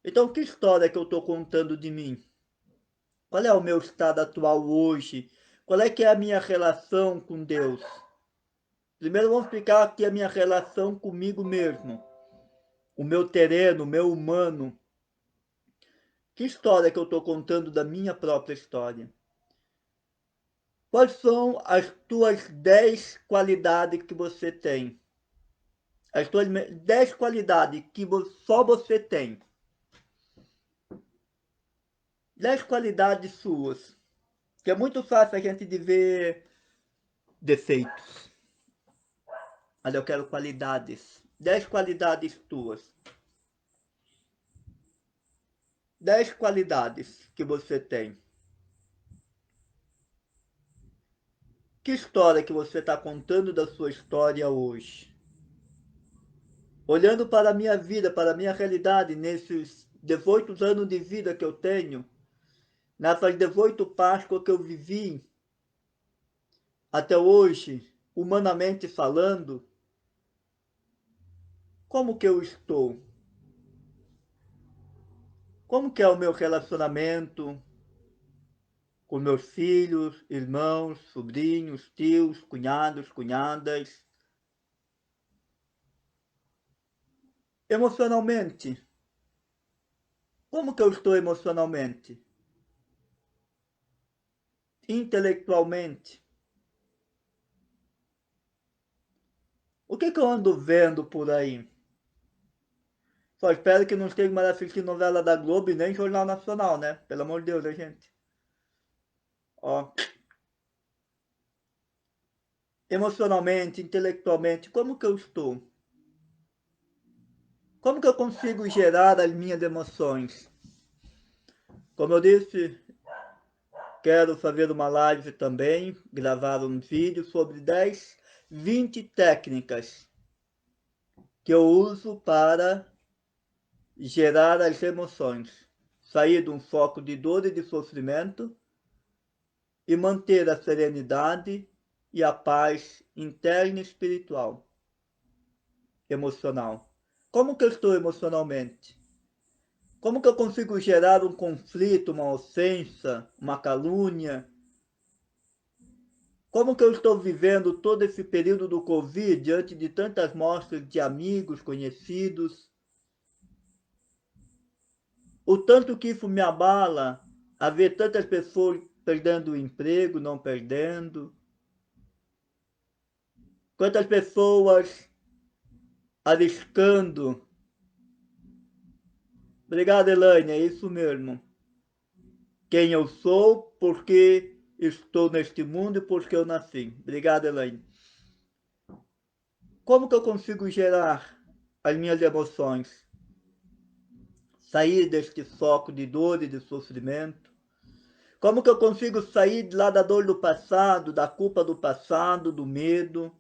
Então, que história que eu estou contando de mim? Qual é o meu estado atual hoje? Qual é que é a minha relação com Deus? Primeiro vamos explicar aqui a minha relação comigo mesmo. O meu terreno, o meu humano. Que história que eu estou contando da minha própria história? Quais são as tuas 10 qualidades que você tem? As tuas 10 qualidades que só você tem. 10 qualidades suas. Que é muito fácil a gente de ver defeitos. Mas eu quero qualidades. 10 qualidades tuas. 10 qualidades que você tem. Que história que você está contando da sua história hoje? Olhando para a minha vida, para a minha realidade, nesses 18 anos de vida que eu tenho, nessas 18 Páscoas que eu vivi, até hoje, humanamente falando, como que eu estou? Como que é o meu relacionamento com meus filhos, irmãos, sobrinhos, tios, cunhados, cunhadas? Emocionalmente, como que eu estou emocionalmente? Intelectualmente? O que eu ando vendo por aí? Só espero que não esteja mais assistindo novela da Globo e nem Jornal Nacional, né? Pelo amor de Deus, né, gente? Ó. Emocionalmente, intelectualmente, como que eu estou? Como que eu consigo gerar as minhas emoções? Como eu disse, quero fazer uma live também, gravar um vídeo sobre 10, 20 técnicas que eu uso para gerar as emoções. Sair de um foco de dor e de sofrimento e manter a serenidade e a paz interna e espiritual, emocional. Como que eu estou emocionalmente? Como que eu consigo gerar um conflito, uma ofensa, uma calúnia? Como que eu estou vivendo todo esse período do Covid diante de tantas mortes de amigos, conhecidos? O tanto que isso me abala, a ver tantas pessoas perdendo o emprego, não perdendo. Quantas pessoas arriscando. Obrigado, Elaine, é isso mesmo. Quem eu sou, porque estou neste mundo e porque eu nasci. Obrigado, Elaine. Como que eu consigo gerar as minhas emoções? Sair deste foco de dor e de sofrimento? Como que eu consigo sair lá da dor do passado, da culpa do passado, do medo?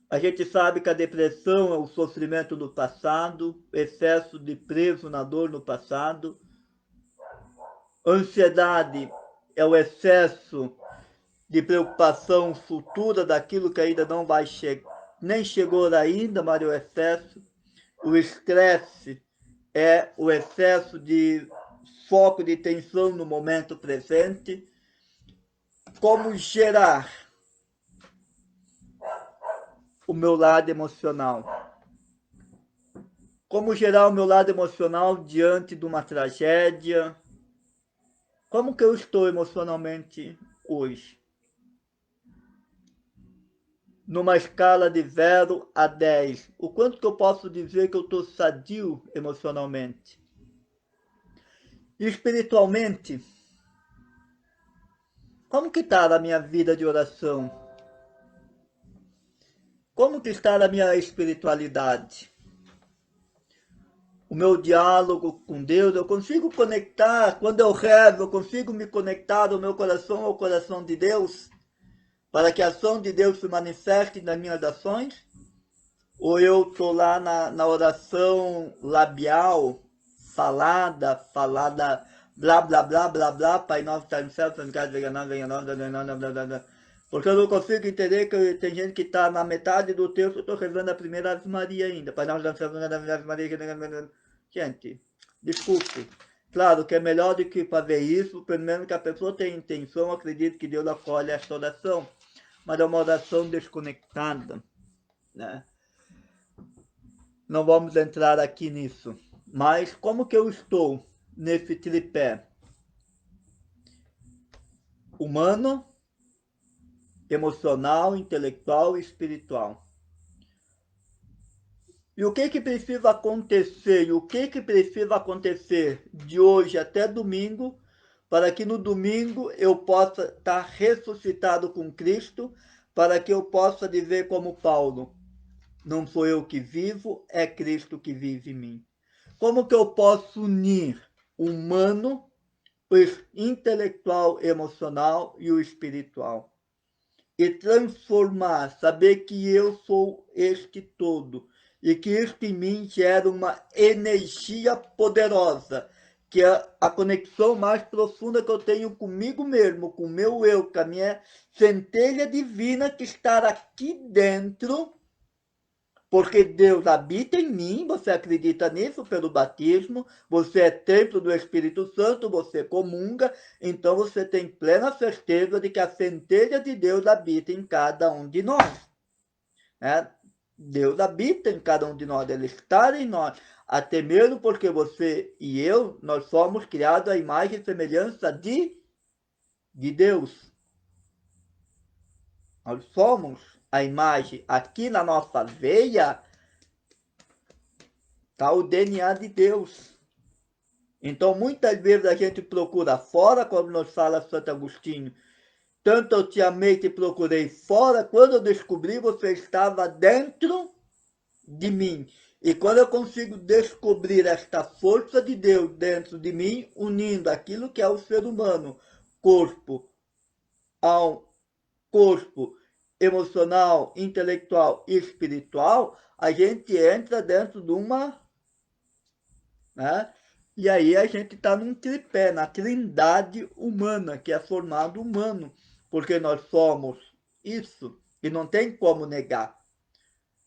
A gente sabe que a depressão é o sofrimento do passado, excesso de preso na dor no passado. Ansiedade é o excesso de preocupação futura daquilo que ainda não vai chegar, nem chegou ainda, mas é o excesso. O estresse é o excesso de foco de tensão no momento presente. Como gerar o meu lado emocional? Como gerar o meu lado emocional diante de uma tragédia? Como que eu estou emocionalmente hoje? Numa escala de 0 a 10, o quanto que eu posso dizer que eu estou sadio emocionalmente? E espiritualmente, como que está a minha vida de oração? Como que está a minha espiritualidade? O meu diálogo com Deus, eu consigo conectar, quando eu rezo, eu consigo me conectar do meu coração ao coração de Deus, para que a ação de Deus se manifeste nas minhas ações? Ou eu estou lá na oração labial, falada, blá, blá, blá, blá, blá, Pai Nosso que está no céu, santificado seja nós, venha nós, porque eu não consigo entender que tem gente que está na metade do texto, eu estou rezando a primeira Ave Maria ainda. Pai Nosso que está no céu, Ave Maria. Gente, desculpe, Claro que é melhor do que fazer isso, pelo menos que a pessoa tenha intenção, acredito que Deus acolhe esta oração, mas é uma oração desconectada, né? Não vamos entrar aqui nisso. Mas como que eu estou nesse tripé? Humano, emocional, intelectual e espiritual. E o que precisa acontecer? E o que precisa acontecer de hoje até domingo, para que no domingo eu possa estar ressuscitado com Cristo, para que eu possa dizer como Paulo, não sou eu que vivo, é Cristo que vive em mim. Como que eu posso unir o humano, o intelectual, emocional e o espiritual? E transformar, saber que eu sou este todo e que isto em mim gera uma energia poderosa, que é a conexão mais profunda que eu tenho comigo mesmo, com o meu eu, com a minha centelha divina que está aqui dentro, porque Deus habita em mim, você acredita nisso pelo batismo, você é templo do Espírito Santo, você comunga, então você tem plena certeza de que a centelha de Deus habita em cada um de nós. Né? Deus habita em cada um de nós, Ele está em nós, até mesmo porque você e eu, nós somos criados à imagem e semelhança de Deus. Nós somos a imagem, aqui na nossa veia, está o DNA de Deus. Então, muitas vezes a gente procura fora, como nos fala Santo Agostinho. Tanto eu te amei, te procurei fora, quando eu descobri, você estava dentro de mim. E quando eu consigo descobrir esta força de Deus dentro de mim, unindo aquilo que é o ser humano, corpo ao corpo emocional, intelectual e espiritual, a gente entra dentro de uma, né? E aí a gente está num tripé, na trindade humana, que é formado humano, porque nós somos isso e não tem como negar.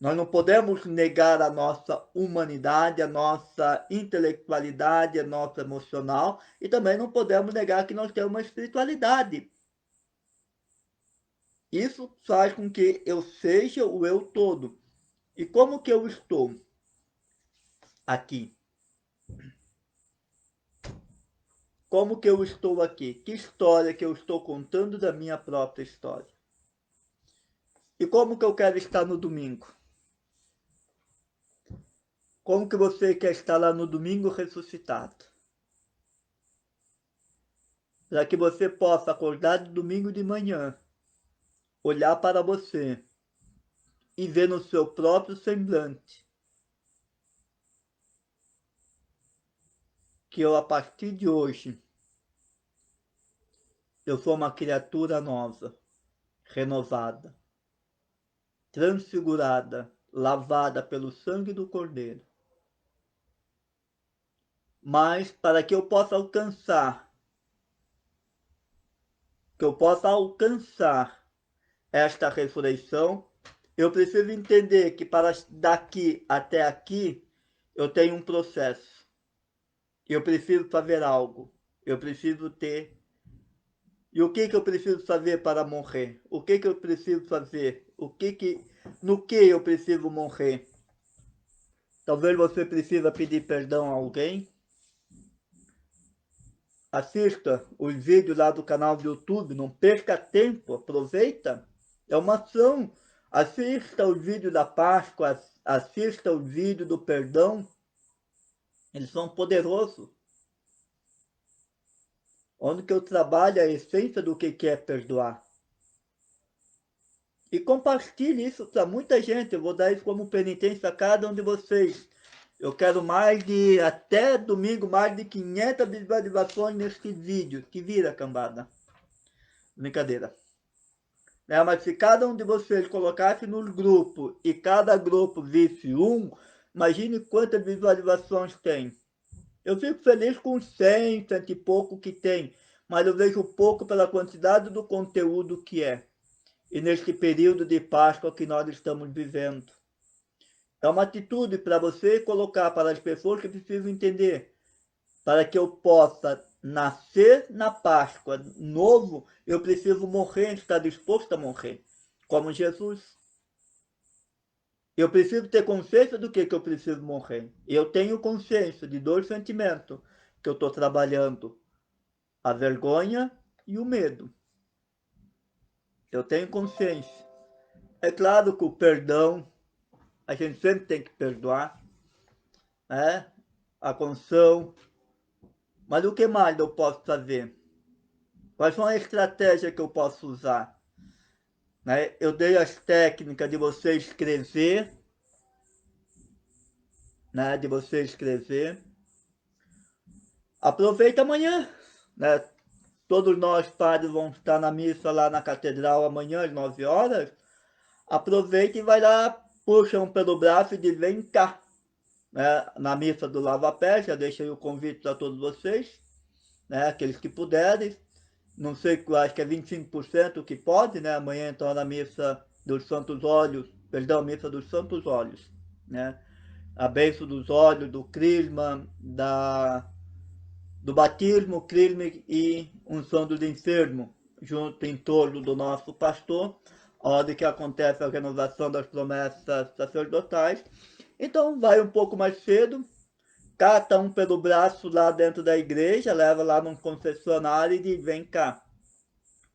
Nós não podemos negar a nossa humanidade, a nossa intelectualidade, a nossa emocional, e também não podemos negar que nós temos uma espiritualidade. Isso faz com que eu seja o eu todo. E como que eu estou aqui? Como que eu estou aqui? Que história que eu estou contando da minha própria história? E como que eu quero estar no domingo? Como que você quer estar lá no domingo ressuscitado? Para que você possa acordar de domingo de manhã, olhar para você e ver no seu próprio semblante que eu, a partir de hoje, eu sou uma criatura nova, renovada, transfigurada, lavada pelo sangue do Cordeiro. Mas para que eu possa alcançar esta ressurreição, eu preciso entender que para daqui até aqui eu tenho um processo. Eu preciso fazer algo. Eu preciso ter. E o que eu preciso fazer para morrer? O que eu preciso fazer? No que eu preciso morrer? Talvez você precisa pedir perdão a alguém. Assista os vídeos lá do canal do YouTube, não perca tempo, aproveita. É uma ação. Assista o vídeo da Páscoa, assista o vídeo do perdão. Eles são poderosos. Onde que eu trabalho a essência do que é perdoar. E compartilhe isso para muita gente. Eu vou dar isso como penitência a cada um de vocês. Eu quero até domingo, mais de 500 visualizações neste vídeo. Que vira, cambada. Brincadeira. Mas se cada um de vocês colocasse nos grupos e cada grupo visse um, imagine quantas visualizações tem. Eu fico feliz com 100, cento e pouco que tem, mas eu vejo pouco pela quantidade do conteúdo que é. E neste período de Páscoa que nós estamos vivendo. É uma atitude para você colocar para as pessoas que precisam entender Para que eu possa nascer na Páscoa novo, eu preciso morrer, estar disposto a morrer, como Jesus. Eu preciso ter consciência do que eu preciso morrer. Eu tenho consciência de dois sentimentos que eu estou trabalhando: a vergonha e o medo. Eu tenho consciência. É claro que o perdão, a gente sempre tem que perdoar, né? A confissão. Mas o que mais eu posso fazer? Quais são as estratégias que eu posso usar? Né? Eu dei as técnicas de você escrever, né? De você escrever. Aproveita amanhã, né? Todos nós padres vamos estar na missa lá na catedral amanhã às 9 horas. Aproveita e vai lá, puxa um pelo braço e diz: vem cá, né? Na missa do Lava Pé, já deixei o convite para todos vocês, né? Aqueles que puderem. Não sei, acho que é 25% que pode, né? Amanhã então na missa dos Santos Óleos, perdão, missa dos Santos Óleos, né? A bênção dos óleos, do crisma, do batismo, crisma e unção dos enfermos, junto em torno do nosso pastor, onde que acontece a renovação das promessas sacerdotais. Então vai um pouco mais cedo, cata um pelo braço lá dentro da igreja, leva lá num confessionário e diz: vem cá.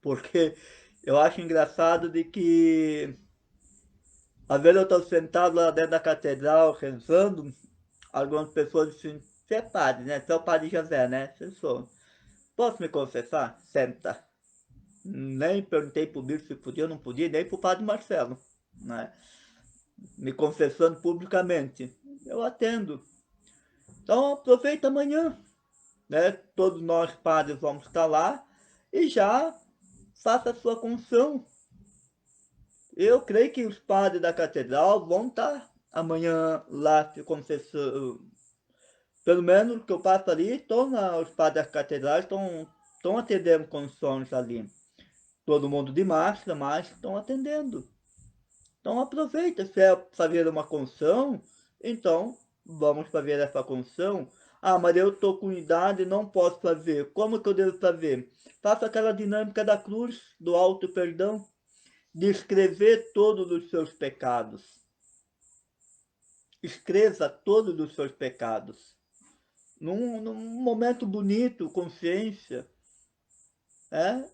Porque eu acho engraçado de que, às vezes eu estou sentado lá dentro da catedral rezando, algumas pessoas dizem: você é padre, né? Você é o padre José, né? Você sou. Posso me confessar? Senta. Nem perguntei pro bispo se podia ou não podia, nem pro padre Marcelo, né? Me confessando publicamente. Eu atendo. Então aproveita amanhã, né? Todos nós padres vamos estar lá e já faça a sua confissão. Eu creio que os padres da catedral vão estar amanhã lá se confessando. Pelo menos o que eu passo ali, os padres da catedral estão atendendo confissões ali. Todo mundo de máscara, mas estão atendendo. Então aproveita, se é fazer uma confissão, então vamos fazer essa confissão. Ah, mas eu estou com idade e não posso fazer. Como que eu devo fazer? Faça aquela dinâmica da cruz, do alto perdão, de escrever todos os seus pecados. Escreva todos os seus pecados. Num momento bonito, consciência. É?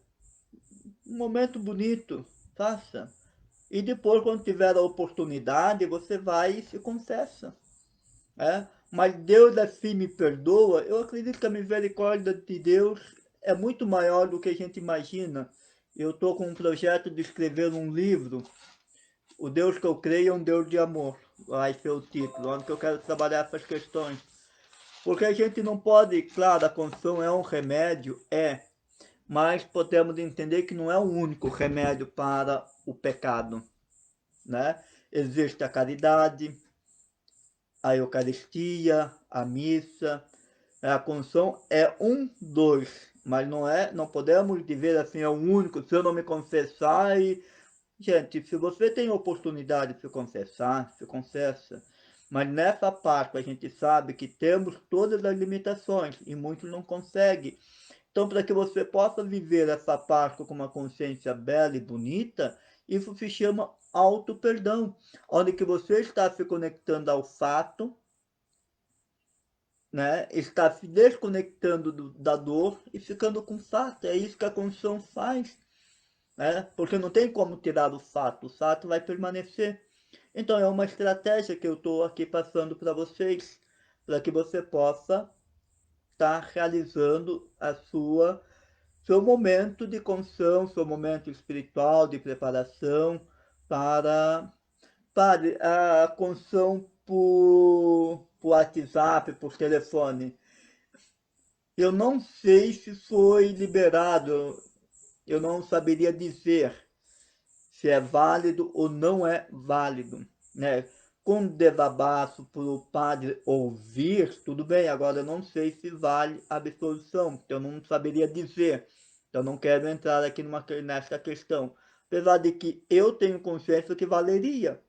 Um momento bonito, faça. E depois, quando tiver a oportunidade, você vai e se confessa. É? Mas Deus assim me perdoa. Eu acredito que a misericórdia de Deus é muito maior do que a gente imagina. Eu estou com um projeto de escrever um livro. O Deus que eu creio é um Deus de amor. Vai ser o título, onde eu quero trabalhar essas questões. Porque a gente não pode, claro, a confissão é um remédio, mas podemos entender que não é o único remédio para o pecado, né? Existe a caridade, a Eucaristia, a missa, a confissão é um dos, mas não podemos dizer assim, é o único. Se eu não me confessar e... Gente, se você tem oportunidade de se confessar, se confessa. Mas nessa parte a gente sabe que temos todas as limitações e muitos não conseguem. Então, para que você possa viver essa Páscoa com uma consciência bela e bonita, isso se chama auto-perdão, onde que você está se conectando ao fato, né? Está se desconectando da dor e ficando com o fato. É isso que a confissão faz, né? Porque não tem como tirar o fato vai permanecer. Então é uma estratégia que eu estou aqui passando para vocês, para que você possa estar realizando seu momento de confissão, seu momento espiritual de preparação para a confissão por WhatsApp, por telefone. Eu não sei se foi liberado, eu não saberia dizer se é válido ou não é válido, né? Com desabafo para o padre ouvir, tudo bem, agora eu não sei se vale a absolvição, eu não saberia dizer, então não quero entrar aqui nessa questão, apesar de que eu tenho consciência que valeria,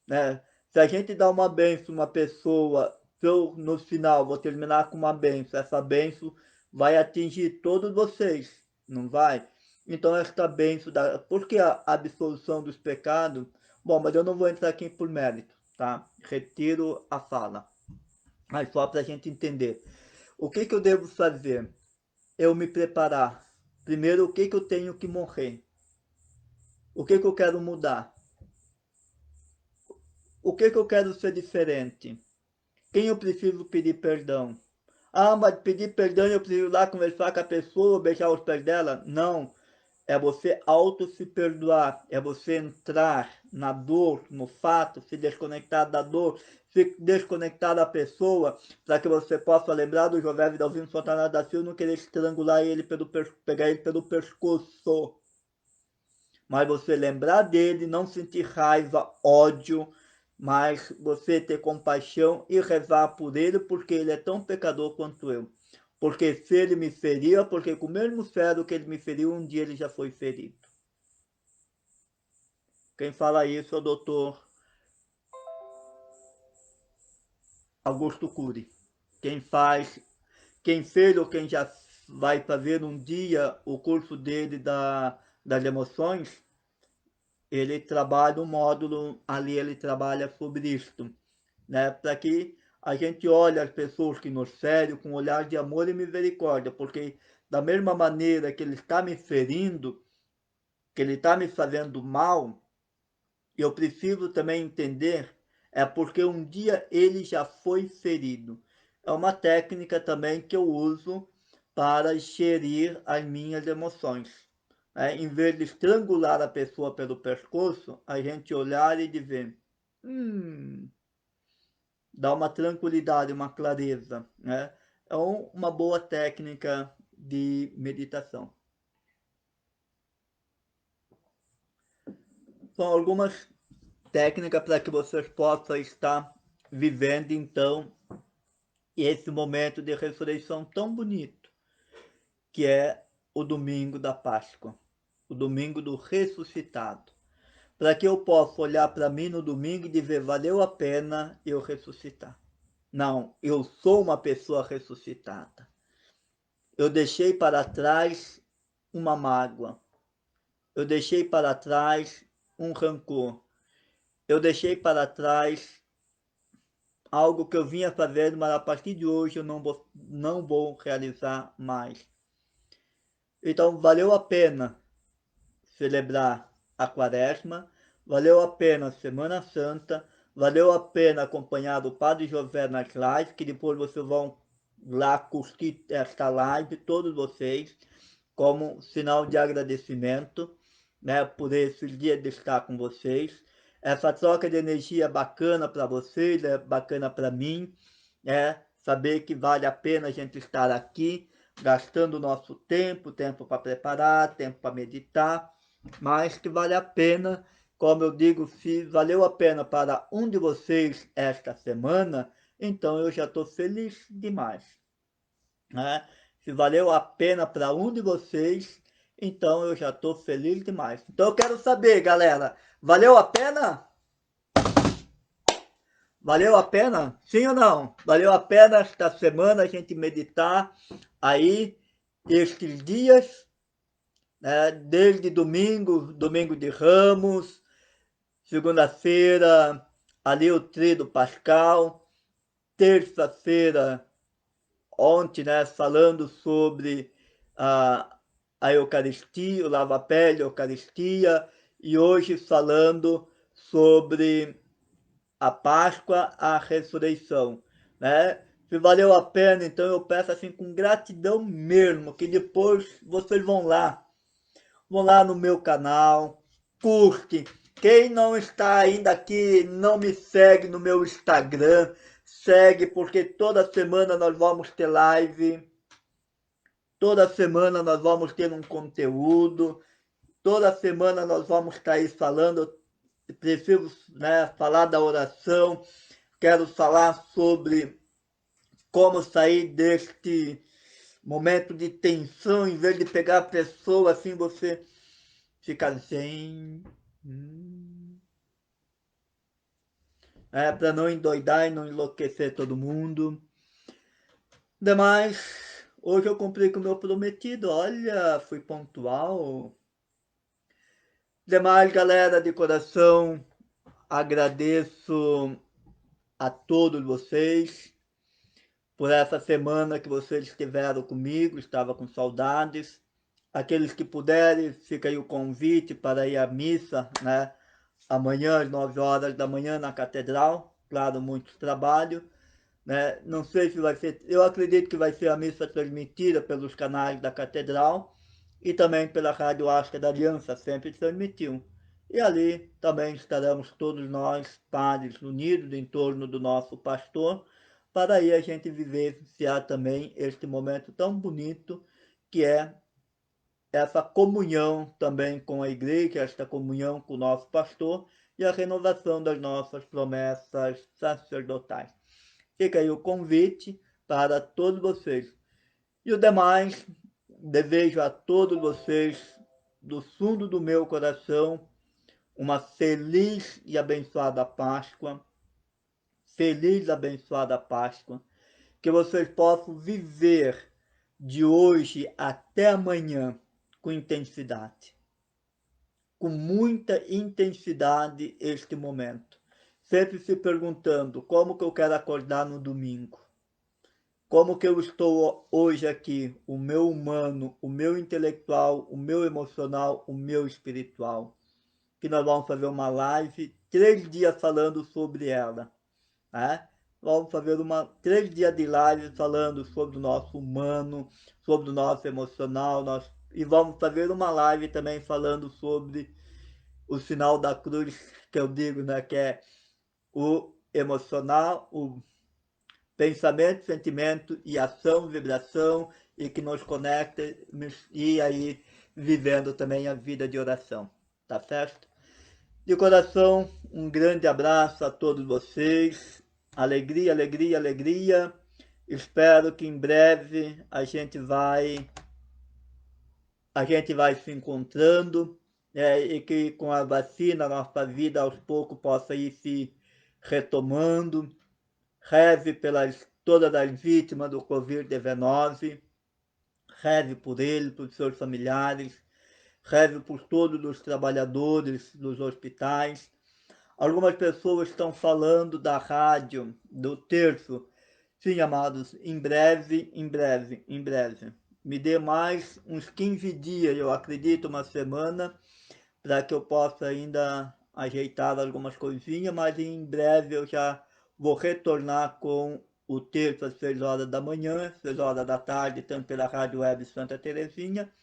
né? Se a gente dá uma bênção a uma pessoa eu no final vou terminar com uma bênção, essa bênção vai atingir todos vocês, não vai? Então esta bênção, por que a absolução dos pecados? Bom, mas eu não vou entrar aqui por mérito, tá? Retiro a fala. Mas só para a gente entender. O que eu devo fazer? Eu me preparar. Primeiro, o que eu tenho que morrer? O que eu quero mudar? O que eu quero ser diferente? Quem eu preciso pedir perdão? Ah, mas pedir perdão eu preciso ir lá conversar com a pessoa, beijar os pés dela? Não. É você auto se perdoar, é você entrar na dor, no fato, se desconectar da dor, se desconectar da pessoa, para que você possa lembrar do José Vidalvino Santana da Silva, não querer estrangular ele pegar ele pelo pescoço. Mas você lembrar dele, não sentir raiva, ódio, mas você ter compaixão e rezar por ele, porque ele é tão pecador quanto eu. Porque se ele me feria, porque com o mesmo ferro que ele me feriu, um dia ele já foi ferido. Quem fala isso é o doutor Augusto Cury. Quem fez ou quem já vai fazer um dia o curso dele das emoções, ele trabalha um módulo ali, ele trabalha sobre isto, né? Para que a gente olhe as pessoas que nos ferem com um olhar de amor e misericórdia, porque da mesma maneira que ele está me ferindo, que ele está me fazendo mal, eu preciso também entender é porque um dia ele já foi ferido. É uma técnica também que eu uso para gerir as minhas emoções. Em vez de estrangular a pessoa pelo pescoço, a gente olhar e dizer, dá uma tranquilidade, uma clareza, né? É uma boa técnica de meditação. São algumas técnicas para que vocês possam estar vivendo, então, esse momento de ressurreição tão bonito, que é o domingo da Páscoa, o domingo do ressuscitado. Para que eu possa olhar para mim no domingo e dizer, valeu a pena eu ressuscitar. Não, eu sou uma pessoa ressuscitada. Eu deixei para trás uma mágoa. Eu deixei para trás um rancor. Eu deixei para trás algo que eu vinha fazendo, mas a partir de hoje eu não vou realizar mais. Então, valeu a pena celebrar a Quaresma, valeu a pena a Semana Santa, valeu a pena acompanhar o Padre José nas lives, que depois vocês vão lá curtir esta live, todos vocês, como sinal de agradecimento, né, por esse dia de estar com vocês. Essa troca de energia é bacana para vocês, é bacana para mim, saber que vale a pena a gente estar aqui, gastando o nosso tempo para preparar, tempo para meditar, mas que vale a pena, como eu digo, se valeu a pena para um de vocês esta semana, então eu já estou feliz demais, né? Se valeu a pena para um de vocês, então eu já estou feliz demais. Então eu quero saber, galera, valeu a pena? Valeu a pena? Sim ou não? Valeu a pena esta semana a gente meditar aí estes dias, né? Desde domingo, domingo de Ramos, segunda-feira ali o Tríduo Pascal, terça-feira ontem, né, falando sobre a Eucaristia, o lava-pele, a Eucaristia, e hoje falando sobre a Páscoa, a ressurreição, né? Se valeu a pena, então eu peço assim com gratidão mesmo, que depois vocês vão lá no meu canal, curte. Quem não está ainda aqui, não me segue no meu Instagram, segue, porque toda semana nós vamos ter live, toda semana nós vamos ter um conteúdo, toda semana nós vamos estar aí falando. Preciso, né, falar da oração, quero falar sobre como sair deste momento de tensão, em vez de pegar a pessoa assim, você fica zen. para não endoidar e não enlouquecer todo mundo. Demais, hoje eu cumpri com o meu prometido, olha, fui pontual. Demais, galera, de coração, agradeço a todos vocês por essa semana que vocês estiveram comigo, estava com saudades. Aqueles que puderem, fica aí o convite para ir à missa, né? Amanhã às 9 horas da manhã na Catedral, claro, muito trabalho, né? Não sei se vai ser, eu acredito que vai ser a missa transmitida pelos canais da Catedral e também pela Rádio Asca da Aliança, sempre transmitiu. E ali também estaremos todos nós, padres, unidos em torno do nosso pastor, para aí a gente vivenciar também este momento tão bonito que é essa comunhão também com a igreja, esta comunhão com o nosso pastor e a renovação das nossas promessas sacerdotais. Fica aí o convite para todos vocês. E o demais, desejo a todos vocês, do fundo do meu coração, uma feliz e abençoada Páscoa. Feliz e abençoada Páscoa. Que vocês possam viver de hoje até amanhã com intensidade. Com muita intensidade este momento. Sempre se perguntando como que eu quero acordar no domingo. Como que eu estou hoje aqui, o meu humano, o meu intelectual, o meu emocional, o meu espiritual. Que nós vamos fazer uma live, 3 dias falando sobre ela, né? Vamos fazer 3 dias de live falando sobre o nosso humano, sobre o nosso emocional, e vamos fazer uma live também falando sobre o sinal da cruz, que eu digo, né, que é o emocional, o pensamento, sentimento e ação, vibração, e que nos conecta e aí vivendo também a vida de oração, tá certo? De coração, um grande abraço a todos vocês, alegria, alegria, alegria. Espero que em breve a gente vai se encontrando, e que com a vacina a nossa vida aos poucos possa ir se retomando. Reze pelas todas as vítimas do Covid-19, reze por eles, por seus familiares, reze por todos os trabalhadores dos hospitais. Algumas pessoas estão falando da rádio, do terço. Sim, amados, em breve, em breve, em breve. Me dê mais uns 15 dias, eu acredito, uma semana, para que eu possa ainda ajeitar algumas coisinhas, mas em breve eu já vou retornar com o terço às 6 horas da manhã, 6 horas da tarde, tanto pela Rádio Web Santa Teresinha,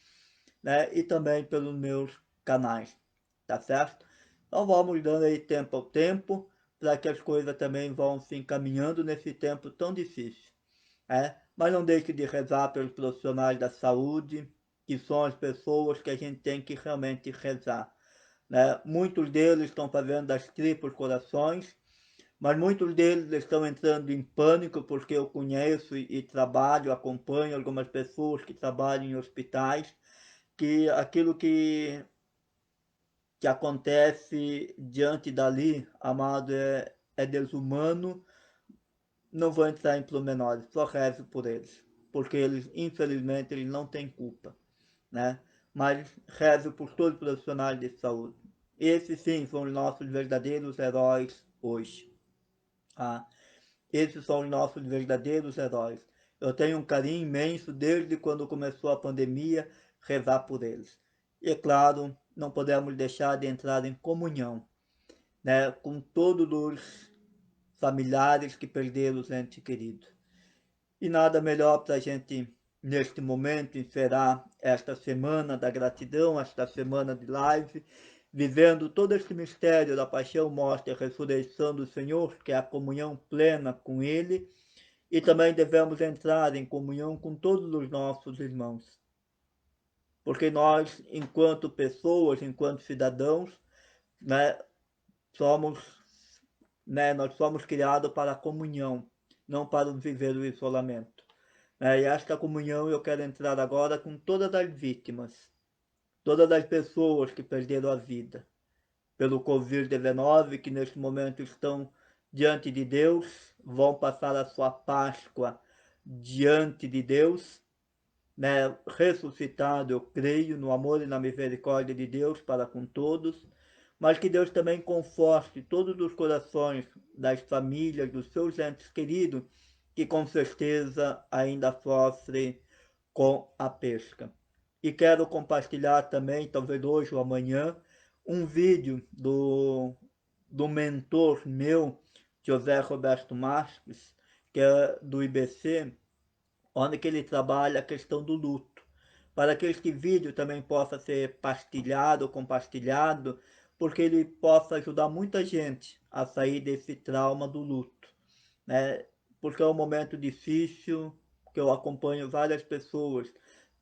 né, e também pelos meus canais, tá certo? Então vamos dando aí tempo ao tempo, para que as coisas também vão se encaminhando nesse tempo tão difícil, né? Mas não deixe de rezar pelos profissionais da saúde, que são as pessoas que a gente tem que realmente rezar, né? Muitos deles estão fazendo das tripas corações, mas muitos deles estão entrando em pânico, porque eu conheço e trabalho, acompanho algumas pessoas que trabalham em hospitais, que aquilo que acontece diante dali, amado, é desumano. Não vou entrar em pormenores, só rezo por eles, porque eles, infelizmente, eles não têm culpa, né? Mas rezo por todos os profissionais de saúde. Esses sim são os nossos verdadeiros heróis hoje. Ah, esses são os nossos verdadeiros heróis. Eu tenho um carinho imenso desde quando começou a pandemia, rezar por eles. E é claro, não podemos deixar de entrar em comunhão, né, com todos os familiares que perderam os entes queridos. E nada melhor para a gente, neste momento, encerrar esta semana da gratidão, esta semana de live, vivendo todo este mistério da paixão, morte e ressurreição do Senhor, que é a comunhão plena com Ele, e também devemos entrar em comunhão com todos os nossos irmãos. Porque nós, enquanto pessoas, enquanto cidadãos, né, somos, nós somos criados para a comunhão, não para viver o isolamento. E esta comunhão eu quero entrar agora com todas as vítimas, todas as pessoas que perderam a vida pelo Covid-19, que neste momento estão diante de Deus, vão passar a sua Páscoa diante de Deus, né, ressuscitado, eu creio no amor e na misericórdia de Deus para com todos, mas que Deus também conforte todos os corações das famílias, dos seus entes queridos, que com certeza ainda sofrem com a pesca. E quero compartilhar também, talvez hoje ou amanhã, um vídeo do mentor meu, José Roberto Marques, que é do IBC, onde que ele trabalha a questão do luto, para que este vídeo também possa ser partilhado, compartilhado, porque ele possa ajudar muita gente a sair desse trauma do luto, né? Porque é um momento difícil, que eu acompanho várias pessoas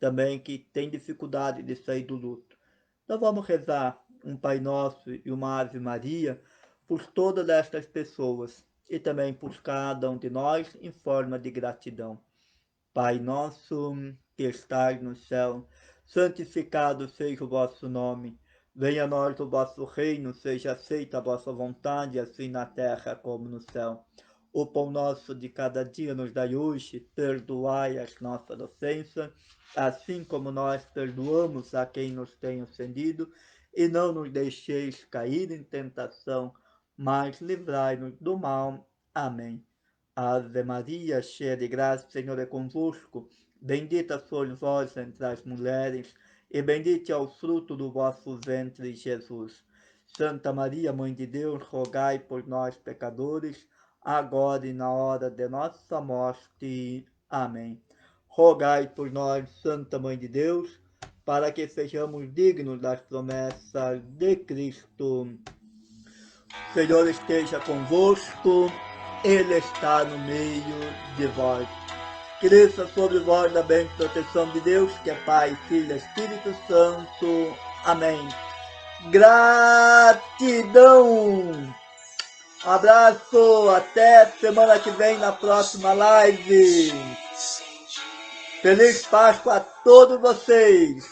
também que têm dificuldade de sair do luto. Então vamos rezar um Pai Nosso e uma Ave Maria por todas estas pessoas e também por cada um de nós em forma de gratidão. Pai nosso que estais no céu, santificado seja o vosso nome. Venha a nós o vosso reino, seja feita a vossa vontade, assim na terra como no céu. O pão nosso de cada dia nos dai hoje, perdoai as nossas ofensas, assim como nós perdoamos a quem nos tem ofendido, e não nos deixeis cair em tentação, mas livrai-nos do mal. Amém. Ave Maria, cheia de graça, o Senhor é convosco. Bendita sois vós entre as mulheres, e bendito é o fruto do vosso ventre, Jesus. Santa Maria, Mãe de Deus, rogai por nós, pecadores, agora e na hora de nossa morte. Amém. Rogai por nós, Santa Mãe de Deus, para que sejamos dignos das promessas de Cristo. O Senhor esteja convosco, Ele está no meio de vós. Cresça sobre vós a bênção e proteção de Deus, que é Pai, Filho e Espírito Santo. Amém. Gratidão! Um abraço, até semana que vem na próxima live. Feliz Páscoa a todos vocês!